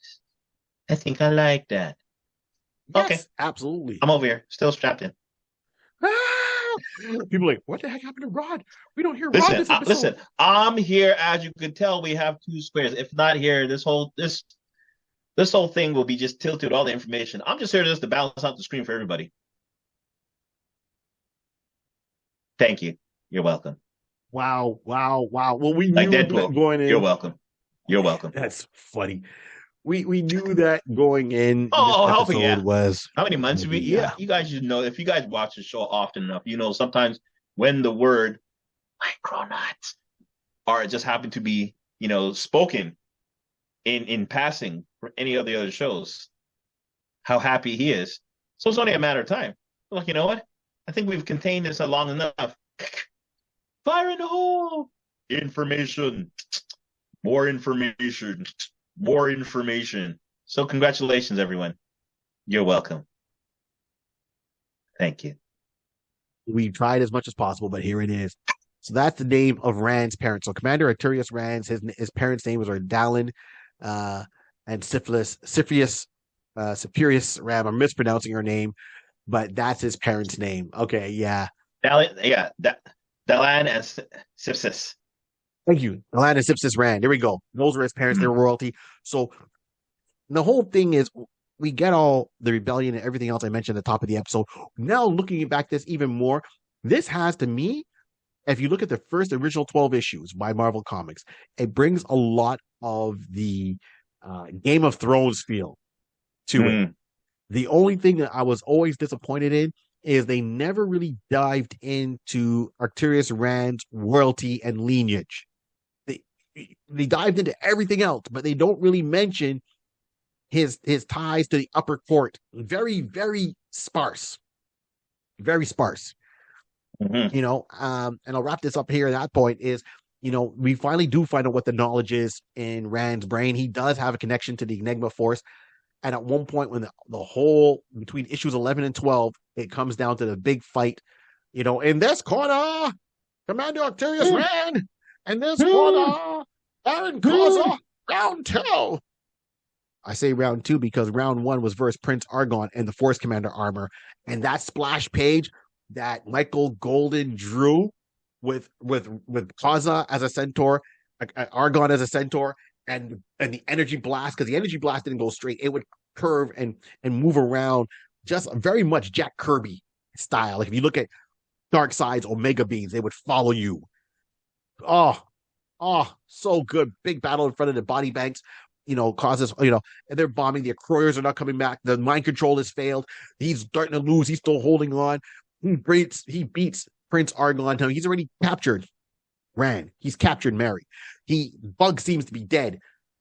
I think I like that. Yes, okay. Absolutely. I'm over here, still strapped in. People are like, what the heck happened to Rod? We don't hear Rod this episode. Listen, I'm here. As you can tell, we have two squares. If not here, this whole thing will be just tilted with all the information. I'm just here just to balance out the screen for everybody. Thank you. You're welcome. Wow. Well, we like knew Deadpool. Going in. You're welcome. That's funny. We knew that going in. Oh, this episode was how many months? You guys should know, if you guys watch the show often enough, sometimes when the word Micronauts or it just happened to be, spoken in passing for any of the other shows, how happy he is. So it's only a matter of time. Like, you know what? I think we've contained this long enough. Fire in the hole! Information. More information. More information. So congratulations, everyone. You're welcome. Thank you. We tried as much as possible, but here it is. So that's the name of Rand's parents. So Commander Arcturus Rand, his parents' name was Ardalin and Cyprius Ram. I'm mispronouncing her name, but that's his parents' name. Okay, yeah. Dalan and Sipsis. Thank you. Dalan and Sipsis Rand. There we go. Those were his parents. They're royalty. So the whole thing is we get all the rebellion and everything else I mentioned at the top of the episode. Now looking back this even more, this has to me, if you look at the first original 12 issues by Marvel Comics, it brings a lot of the Game of Thrones feel to it. The only thing that I was always disappointed in is they never really dived into Arcturus Rand's royalty and lineage. They dived into everything else, but they don't really mention his ties to the upper court. Very, very sparse. Very sparse. Mm-hmm. And I'll wrap this up here. At that point is, we finally do find out what the knowledge is in Rand's brain. He does have a connection to the Enigma Force. And at one point when the whole between issues 11 and 12, it comes down to the big fight, in this corner, Commander Arcturus Rand, and this corner, Baron Causa, round 2. I say round 2 because round 1 was versus Prince Argon and the Force Commander armor. And that splash page that Michael Golden drew with Causa as a centaur, Argon as a centaur, and the energy blast, because the energy blast didn't go straight. It would curve and move around, just very much Jack Kirby style. Like if you look at Darkseid's Omega Beams, they would follow you. Oh, so good. Big battle in front of the body banks. Causes, and they're bombing. The Acroyers are not coming back. The mind control has failed. He's starting to lose. He's still holding on. He beats Prince Argon. He's already captured Rand. He's captured Mary. Bug seems to be dead.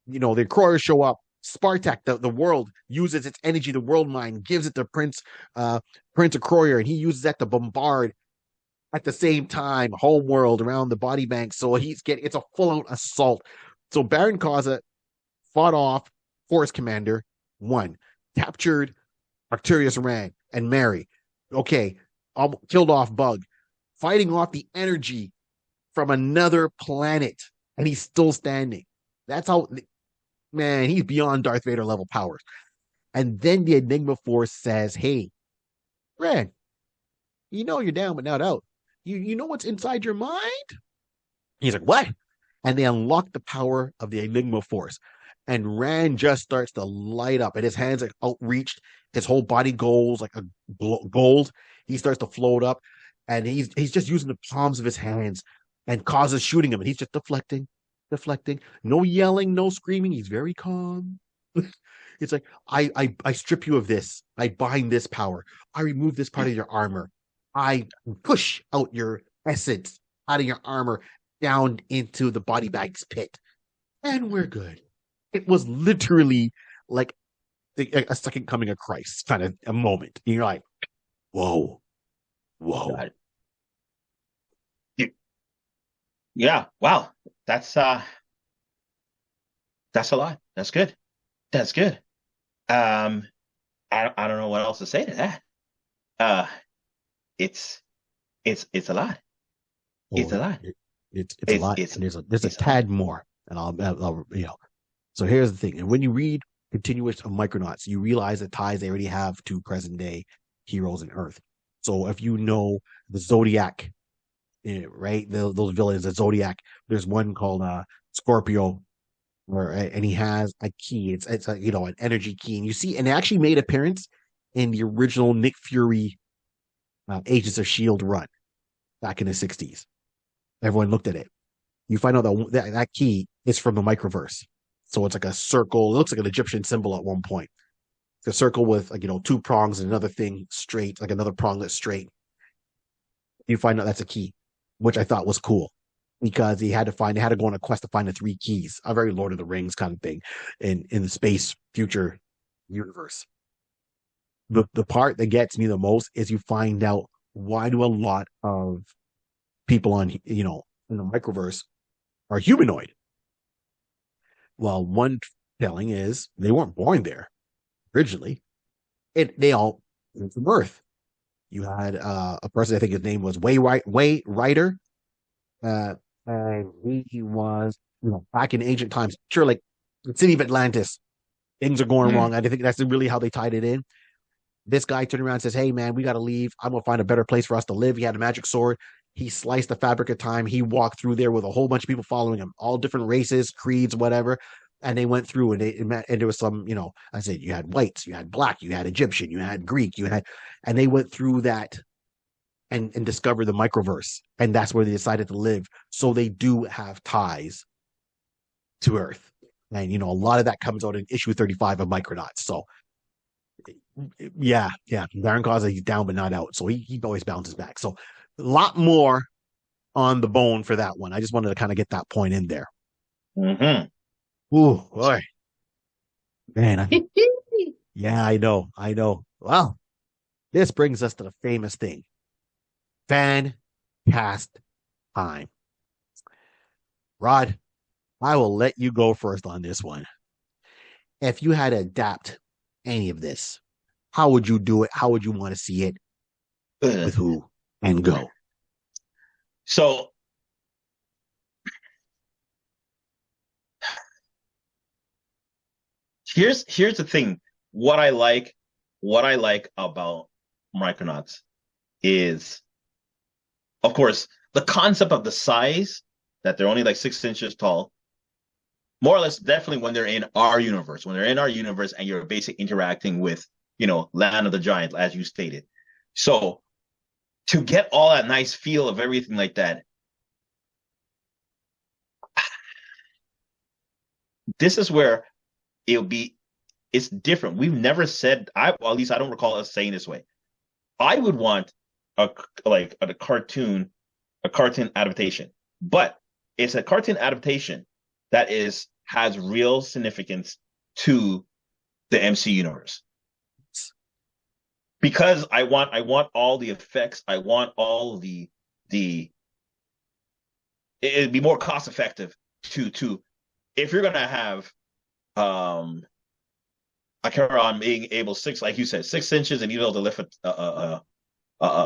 The Acroyers show up. Spartak, the world, uses its energy, the world mind, gives it to Prince Acroyer, and he uses that to bombard at the same time homeworld around the body bank. So it's a full-out assault. So Baron Causa fought off Force Commander 1, captured Arcturus Rand and Mary. Okay, killed off Bug, fighting off the energy from another planet, and he's still standing. That's how, man, he's beyond Darth Vader level powers. And then the Enigma Force says, hey, Rand, you're down but not out. You know what's inside your mind? He's like, what? and they unlock the power of the Enigma Force. And Rand just starts to light up, and his hands are outreached. His whole body goes like a gold. He starts to float up, and he's just using the palms of his hands, and causes shooting him, and he's just deflecting. No yelling, no screaming. He's very calm. It's like I strip you of this. I bind this power. I remove this part of your armor. I push out your essence out of your armor down into the body bag's pit, and we're good. It was literally like a second coming of Christ kind of a moment. You're like, whoa. Yeah. Wow. That's a lot. That's good. That's good. I don't know what else to say to that. It's a lot. It's a lot. It's a lot. And there's a tad more, and I'll So here's the thing. And when you read Continuous of Micronauts, you realize the ties they already have to present day heroes in Earth. So if you know the Zodiac, right, those villains, the Zodiac, there's one called Scorpio, and he has a key. It's an energy key, and you see, and it actually made appearance in the original Nick Fury Agents of Shield run back in the 60s. Everyone looked at it. You find out that key is from the microverse. So it's like a circle. It looks like an Egyptian symbol at one point. It's a circle with two prongs and another thing straight, like another prong that's straight. You find out that's a key, which I thought was cool because they had to go on a quest to find the 3 keys, a very Lord of the Rings kind of thing in the space future universe. The part that gets me the most is you find out why do a lot of people on in the microverse are humanoid. Well, one telling is they weren't born there originally. They all came from Earth. You had a person, I think his name was Way Rider, and he was back in ancient times. Sure, like the city of Atlantis, things are going wrong. I think that's really how they tied it in. This guy turned around and says, "Hey man, we got to leave. I'm gonna find a better place for us to live." He had a magic sword. He sliced the fabric of time. He walked through there with a whole bunch of people following him, all different races, creeds, whatever. And they went through, and there was some, I said, you had whites, you had black, you had Egyptian, you had Greek, and they went through that and discovered the microverse. And that's where they decided to live. So they do have ties to Earth. And, a lot of that comes out in issue 35 of Micronauts. So, yeah. Baron Causa, he's down but not out. So he always bounces back. So a lot more on the bone for that one. I just wanted to kind of get that point in there. Mm-hmm. Ooh, boy. Man. Yeah, I know. Well, this brings us to the famous thing. Fan cast time. Rod, I will let you go first on this one. If you had to adapt any of this, how would you do it? How would you want to see it? With who? And go. So here's the thing. What I like about Micronauts is, of course, the concept of the size, that they're only like 6 inches tall, more or less, definitely when they're in our universe, and you're basically interacting with, Land of the Giants, as you stated. So to get all that nice feel of everything like that, this is where it's different. We've never said, at least I don't recall us saying this way. I would want a cartoon adaptation, but it's a cartoon adaptation that has real significance to the MC universe. Because I want all the effects, I want all it'd be more cost effective to if you're gonna have a Chiron being able like you said, 6 inches and able to lift a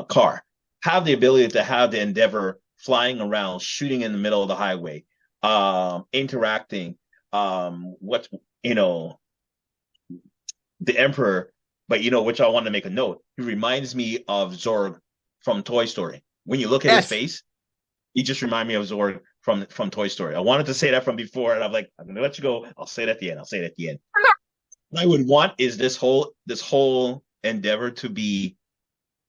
car, have the ability to have the Endeavor flying around, shooting in the middle of the highway, interacting, the Emperor, but which I want to make a note. He reminds me of Zorg from Toy Story. When you look at his face, he just reminds me of Zorg from Toy Story. I wanted to say that from before, and I'm like, I'm gonna let you go. I'll say it at the end. I'll say it at the end. What I would want is this whole endeavor to be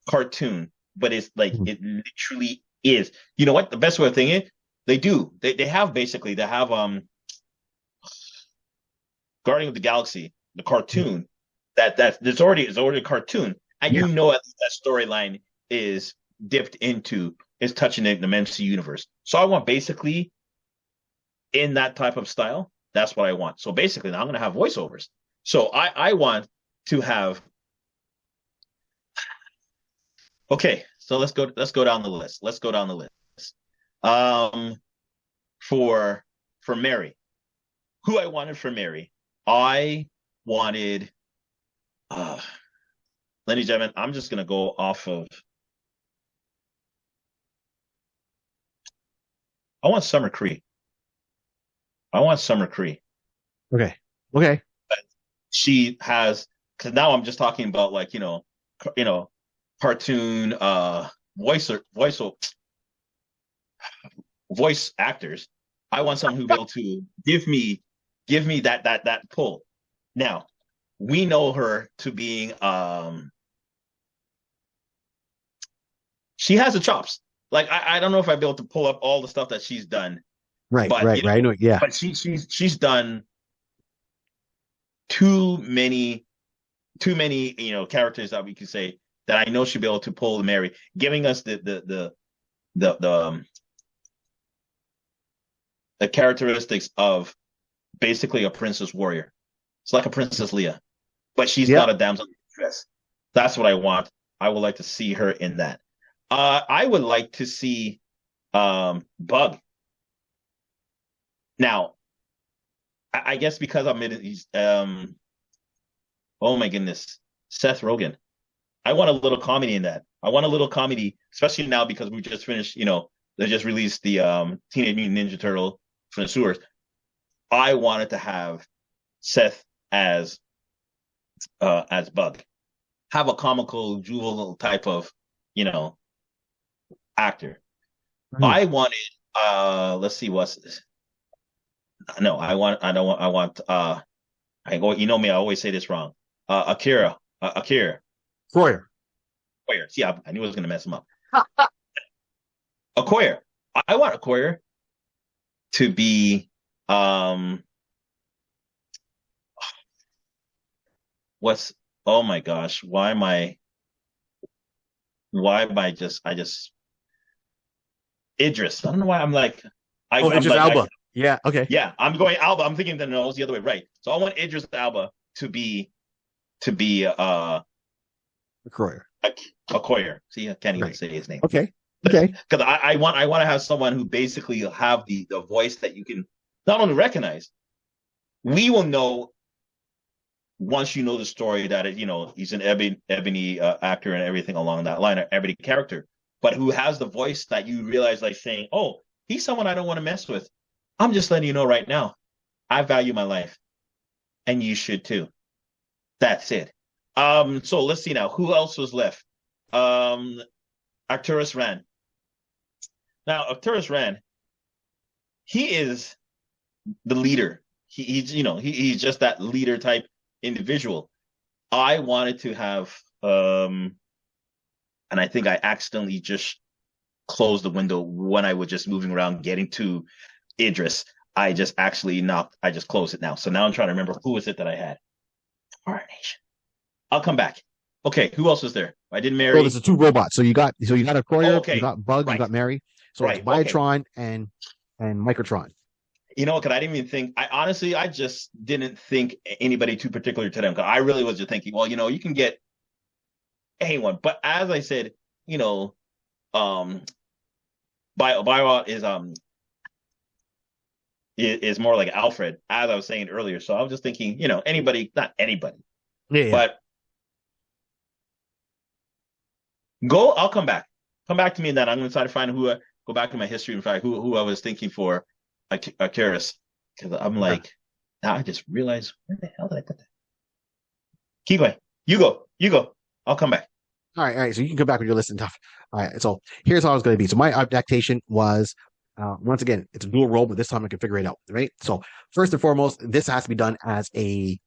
cartoon, but it's like it literally is. You know what? The best way of thinking it, they have basically they have Guardian of the Galaxy, the cartoon that it's already a cartoon, and you know that storyline is dipped into is touching the MCU universe. So I want basically in that type of style. That's what I want. So basically, now I'm going to have voiceovers. So I want to have. Okay, so let's go down the list. Let's go down the list. For Mary, who I wanted for Mary, I wanted. Ladies and gentlemen, I'm just gonna go off of. I want Summer Cree. Okay. Okay. She has, because now I'm just talking about like cartoon voice actors. I want someone who will be able to give me that pull. Now, we know her to being she has the chops. Like I don't know if I'd be able to pull up all the stuff that she's done. Right, but, right. I know, yeah. But she's done too many characters that we could say that I know she'll be able to pull the Mary, giving us the characteristics of basically a princess warrior. It's like a Princess Leia, but she's not a damsel in distress. That's what I want. I would like to see her in that. I would like to see Bug. Now, I guess because I'm in these, oh my goodness, Seth Rogen. I want a little comedy in that. I want a little comedy, especially now because we just finished, they just released the Teenage Mutant Ninja Turtle from the sewers. I wanted to have Seth as Bug. Have a comical, juvenile type of, actor. Mm-hmm. I wanted, let's see, what's this? No, I want, I go, you know me, I always say this wrong. Akira. Croyer. See, I knew I was going to mess him up. Okoye. I want Okoye to be, oh my gosh, why am I just Idris. I don't know why I'm like. Idris Elba. Yeah. Okay. Yeah, I'm going Alba. I'm thinking that no, it's the other way. Right. So I want Idris Elba to be Okoye. Okoye. See, I can't even say his name. Okay. Because I want to have someone who basically have the voice that you can not only recognize. We will know once you know the story that he's an ebony actor and everything along that line, or ebony character, but who has the voice that you realize like saying, oh, he's someone I don't want to mess with. I'm just letting you know right now, I value my life, and you should too. That's it. So let's see now. Who else was left? Arcturus Rand. Now, Arcturus Rand, he is the leader. He's just that leader type individual. I wanted to have, and I think I accidentally just closed the window when I was just moving around getting to Idris. I just closed it now. So now I'm trying to remember who was it that I had. Coronation. I'll come back. Okay, who else was there? I did Mary. Well, there's the two robots. So you got Okoye, okay. You got Bug, right. You got Mary. So it's Biotron and Microtron. You know what? Because I didn't even think. I just didn't think anybody too particular to them. Because I really was just thinking, well, you can get anyone. But as I said, Biot is more like Alfred, as I was saying earlier. So I was just thinking, anybody, not anybody. Yeah. But I'll come back. Come back to me, and then I'm going to try to find go back to my history and find who I was thinking for Akiris. Because I'm like, now I just realized, where the hell did I put that? Keep going. You go. I'll come back. All right. So you can come back with your list and stuff. All right. So here's how it's going to be. So my adaptation was Once again, it's a dual role, but this time I can figure it out, right? So first and foremost, this has to be done as a,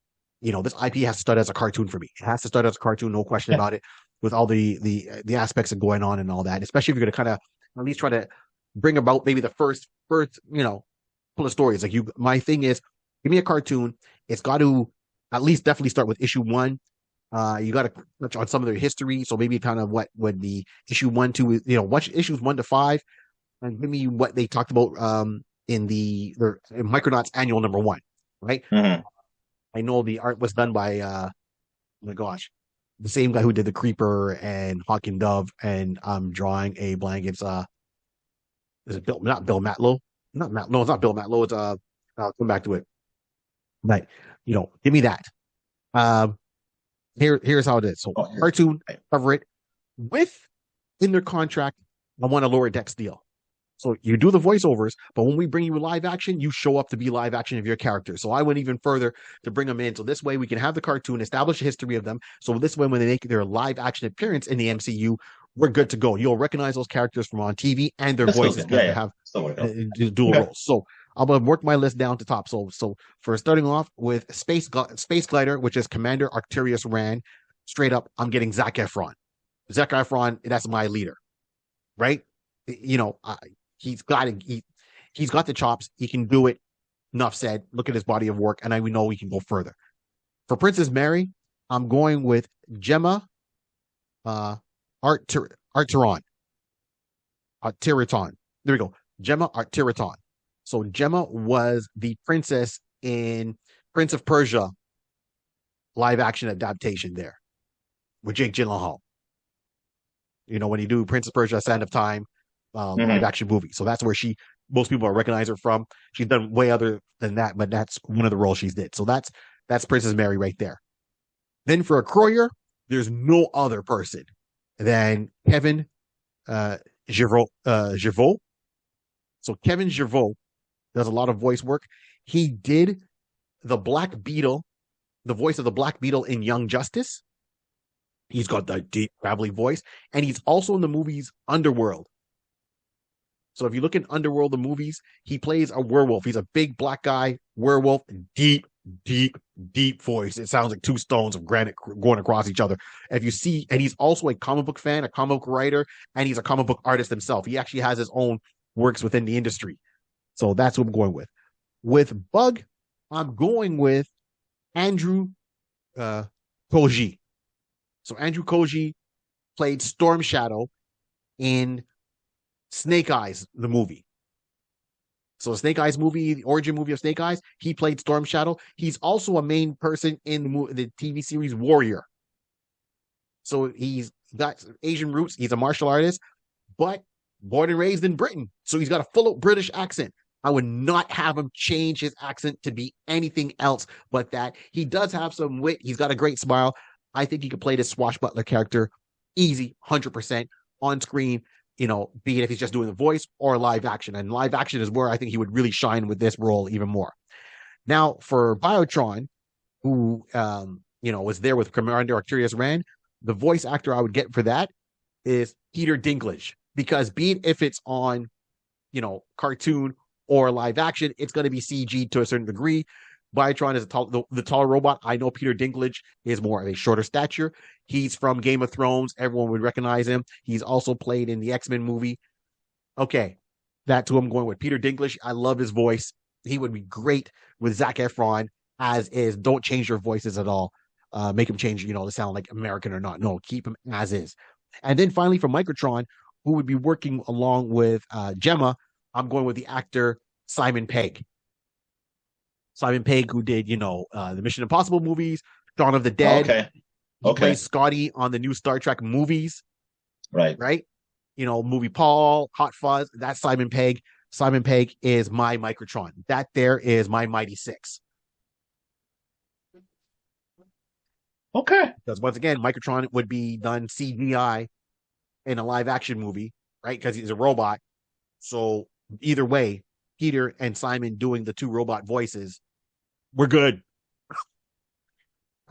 this IP has to start as a cartoon for me. It has to start as a cartoon, no question about it, with all the aspects of going on and all that. Especially if you're going to kind of at least try to bring about maybe the first, full of stories. Like my thing is, give me a cartoon. It's got to at least definitely start with issue 1. You got to touch on some of their history. So maybe kind of what would the issue 1, 2, what issues 1 to 5, and give me what they talked about in Micronauts annual number 1, right? Mm-hmm. I know the art was done by oh my gosh, the same guy who did the Creeper and Hawk and Dove, and I'm drawing a blank. It's is it not Bill Matlow? No, it's not Bill Matlow. It's I'll come back to it. But give me that. Here's how it is. So cartoon, cover it with in their contract. I want a lower decks deal. So you do the voiceovers, but when we bring you live action, you show up to be live action of your character. So I went even further to bring them in. So this way we can have the cartoon, establish a history of them. So this way, when they make their live action appearance in the MCU, we're good to go. You'll recognize those characters from on TV, and their voices have dual roles. So I'm gonna work my list down to top. So for starting off with Space Glider, which is Commander Arcturus Rand, straight up, I'm getting Zac Efron. Zac Efron, that's my leader, right? He's got the chops. He can do it. Enough said. Look at his body of work, and we know we can go further. For Princess Mary, I'm going with Gemma Arteron. There we go. Gemma Arteron. So Gemma was the princess in Prince of Persia live action adaptation there with Jake Gyllenhaal. When you do Prince of Persia, Sand of Time, live action movie. So that's where most people recognize her from. She's done way other than that, but that's one of the roles she's did. So that's Princess Mary right there. Then for a Croyer, there's no other person than Kevin Gervaux. So Kevin Gervaux does a lot of voice work. He did the Black Beetle, the voice of the Black Beetle in Young Justice. He's got that deep, gravelly voice, and he's also in the movies Underworld. So if you look at Underworld, the movies, he plays a werewolf. He's a big black guy, werewolf, deep, deep, deep voice. It sounds like 2 stones of granite going across each other. If you see, and he's also a comic book fan, a comic book writer, and he's a comic book artist himself. He actually has his own works within the industry. So that's what I'm going with. With Bug, I'm going with Andrew Koji. So Andrew Koji played Storm Shadow in Snake Eyes, the movie. So Snake Eyes movie, the origin movie of Snake Eyes, he played Storm Shadow. He's also a main person in the TV series Warrior. So he's got Asian roots. He's a martial artist, but born and raised in Britain. So he's got a full British accent. I would not have him change his accent to be anything else but that. He does have some wit. He's got a great smile. I think he could play this swashbuckler character easy, 100% on screen, be it if he's just doing the voice or live action. And live action is where I think he would really shine with this role even more. Now, for Biotron, who, was there with Commander Arcturus Rand, the voice actor I would get for that is Peter Dinklage. Because be it if it's on, cartoon or live action, it's going to be CG to a certain degree. Biotron is the taller robot. I know Peter Dinklage is more of a shorter stature. He's from Game of Thrones. Everyone would recognize him. He's also played in the X-Men movie. Okay, that's who I'm going with. Peter Dinklage. I love his voice. He would be great with Zac Efron as is. Don't change your voices at all. Make him change, to sound like American or not. No, keep him as is. And then finally for Microtron, who would be working along with Gemma, I'm going with the actor Simon Pegg. Simon Pegg, who did, the Mission Impossible movies, Dawn of the Dead. Okay. He plays Scotty on the new Star Trek movies. Right. Movie Paul, Hot Fuzz. That's Simon Pegg. Simon Pegg is my Microtron. That there is my Mighty Six. Okay. Because once again, Microtron would be done CGI in a live action movie, right? Because he's a robot. So either way, Peter and Simon doing the 2 robot voices, we're good.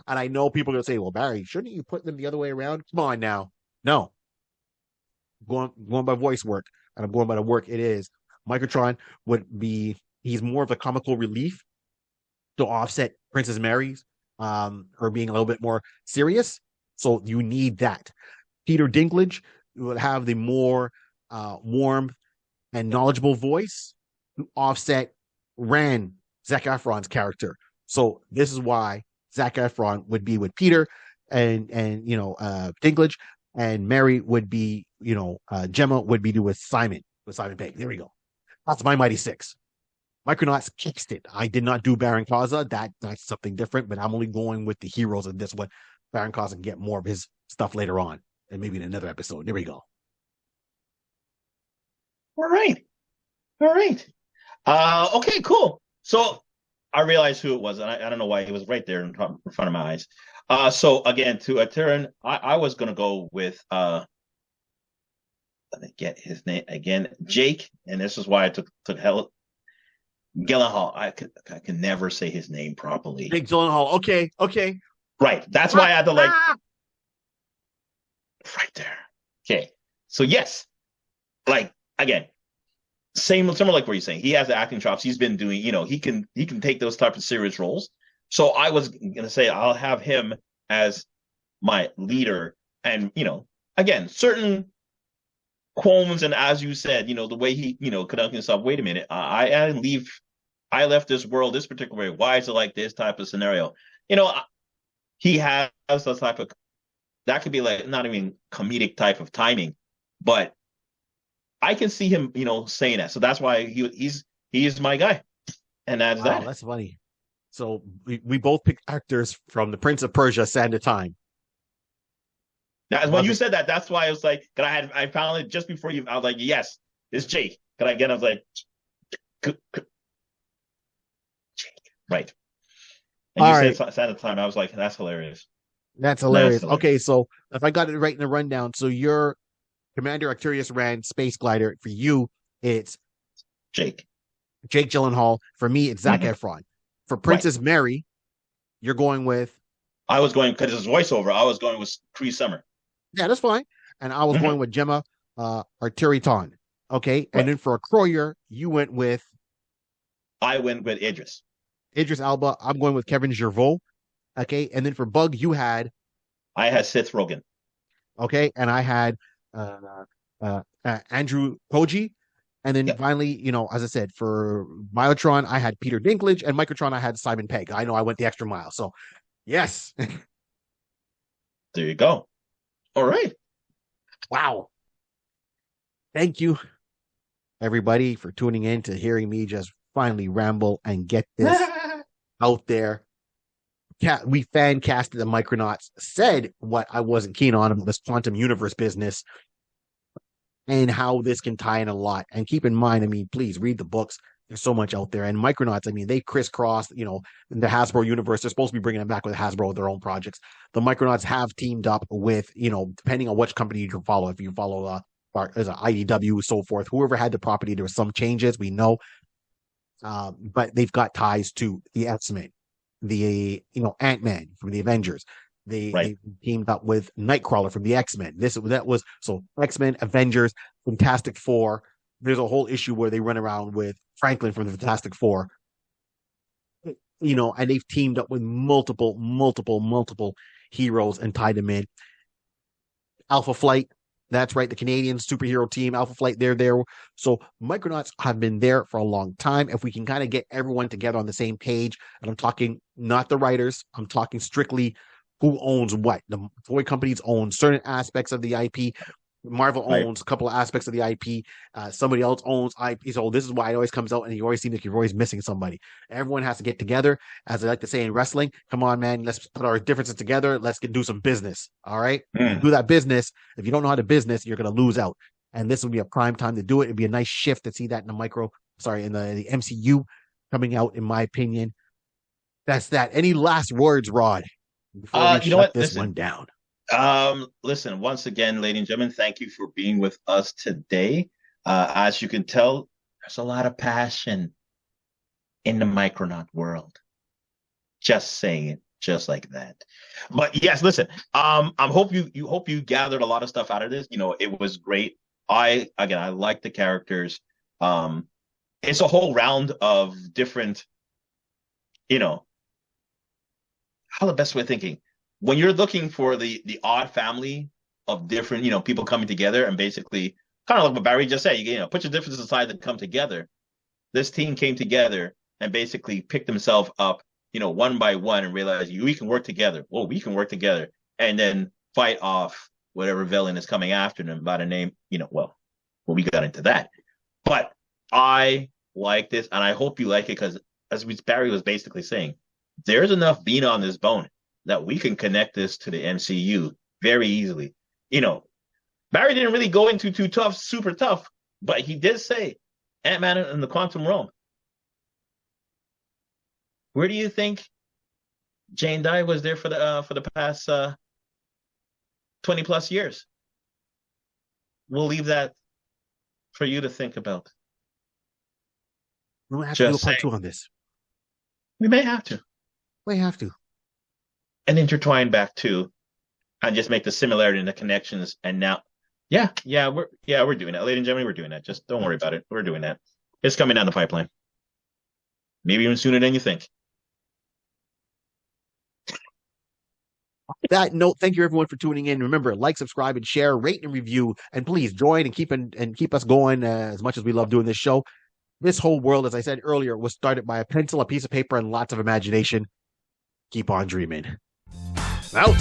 And I know people are going to say, well, Barry, shouldn't you put them the other way around? Come on now. No. I'm going by voice work, and I'm going by the work it is Microtron would be, he's more of a comical relief to offset Princess Mary's her being a little bit more serious. So you need that. Peter Dinklage would have the more warm and knowledgeable voice to offset Zac Efron's character. So this is why Zac Efron would be with Peter and Dinklage, and Mary would be, Gemma would be with Simon Pegg. There we go. That's my Mighty Six. Micronauts kicks it. I did not do Baron Kaza. That's something different, but I'm only going with the heroes of this one. Baron Kaza can get more of his stuff later on, and maybe in another episode. There we go. All right. Okay, cool. So I realized who it was, and I don't know why he was right there in front of my eyes. So again, to a turn, I was gonna go with let me get his name again, Jake, and this is why I took hell. Gyllenhaal. I can never say his name properly. Jake Gyllenhaal. Okay. Right. That's why I had to right there. Okay. So yes, like again, similar like what you're saying. He has the acting chops. He's been doing, he can take those type of serious roles. So I was gonna say I'll have him as my leader, and again, certain qualms, and as you said, the way he, conducting himself. Wait a minute, I left this world this particular way. Why is it like this type of scenario? He has this type of, that could be like not even comedic type of timing, but I can see him, saying that. So that's why he's my guy, and that's that. That's funny. So we both picked actors from The Prince of Persia: Sands of Time. Now, when you said that, that's why I was like, I found it just before you. I was like, yes, it's Jake. I was like, Jake, right. And you said Sands of Time. I was like, that's hilarious. That's hilarious. Okay, so if I got it right in the rundown, so your Commander Arcturus Rand space glider, for you, it's Jake Gyllenhaal. For me, it's Zac Efron. For Princess Mary, you're going with. I was going, because it's voiceover. I was going with Cree Summer. Yeah, that's fine. And I was going with Gemma Arterton. Okay, and then for a Croyer, you went with. I went with Idris Elba. I'm going with Kevin Gervais. Okay, and then for Bug, I had Seth Rogen. Okay, and I had Andrew Koji. And then finally, as I said, for Biotron, I had Peter Dinklage, and Microtron, I had Simon Pegg. I know I went the extra mile. So, yes. There you go. All right. Wow. Thank you, everybody, for tuning in to hearing me just finally ramble and get this out there. We fan casted the Micronauts, said what I wasn't keen on about this quantum universe business and how this can tie in a lot. And keep in mind, please read the books. There's so much out there. And Micronauts, they crisscross, in the Hasbro universe. They're supposed to be bringing them back with Hasbro with their own projects. The Micronauts have teamed up with, depending on which company you can follow. If you follow as an IDW, so forth, whoever had the property, there were some changes, we know. But they've got ties to the X-Men, the Ant-Man from the Avengers. They teamed up with Nightcrawler from the X-Men. So X-Men, Avengers, Fantastic Four. There's a whole issue where they run around with Franklin from the Fantastic Four. And they've teamed up with multiple heroes and tied them in. Alpha Flight, that's right, the Canadian superhero team, Alpha Flight, they're there. So Micronauts have been there for a long time. If we can kind of get everyone together on the same page, and I'm talking not the writers, I'm talking strictly who owns what. The toy companies own certain aspects of the IP. Marvel owns a couple of aspects of the IP. Somebody else owns IP. So this is why it always comes out, and you always seem like you're always missing somebody. Everyone has to get together, as I like to say in wrestling. Come on, man, let's put our differences together. Let's do some business. All right, do that business. If you don't know how to business, you're going to lose out. And this would be a prime time to do it. It'd be a nice shift to see that in the MCU coming out. In my opinion, that's that. Any last words, Rod? Before we shut this one down. Listen, once again, ladies and gentlemen, thank you for being with us today. As you can tell, there's a lot of passion in the Micronaut world. Just saying it, just like that. But yes, listen, I hope you gathered a lot of stuff out of this. It was great. I like the characters. it's a whole round of different, you know, how the best way of thinking. When you're looking for the odd family of different, people coming together and basically kind of like what Barry just said, put your differences aside and come together. This team came together and basically picked themselves up, one by one and realized we can work together. Well, we can work together and then fight off whatever villain is coming after them by the name, well, we got into that. But I like this and I hope you like it because as Barry was basically saying, there's enough meat on this bone that we can connect this to the MCU very easily. Barry didn't really go into too tough, super tough, but he did say Ant-Man in the Quantum Realm. Where do you think Jane Dye was there for the past 20 plus years? We'll leave that for you to think about. We might have to do a part 2 on this. We may have to. We have to. And intertwine back to, and just make the similarity and the connections. And now, we're doing that, ladies and gentlemen. We're doing that. Just don't worry about it. We're doing that. It's coming down the pipeline. Maybe even sooner than you think. On that note, thank you everyone for tuning in. Remember, like, subscribe, and share, rate, and review, and please join and keep us going as much as we love doing this show. This whole world, as I said earlier, was started by a pencil, a piece of paper, and lots of imagination. Keep on dreaming. Out.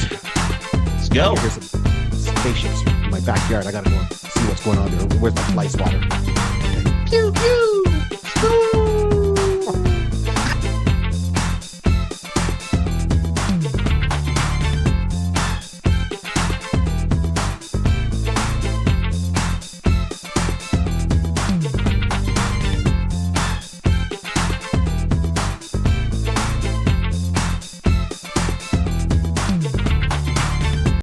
Let's go. Here's some spaceships in my backyard. I gotta go see what's going on there. Where's my fly swatter? Pew pew.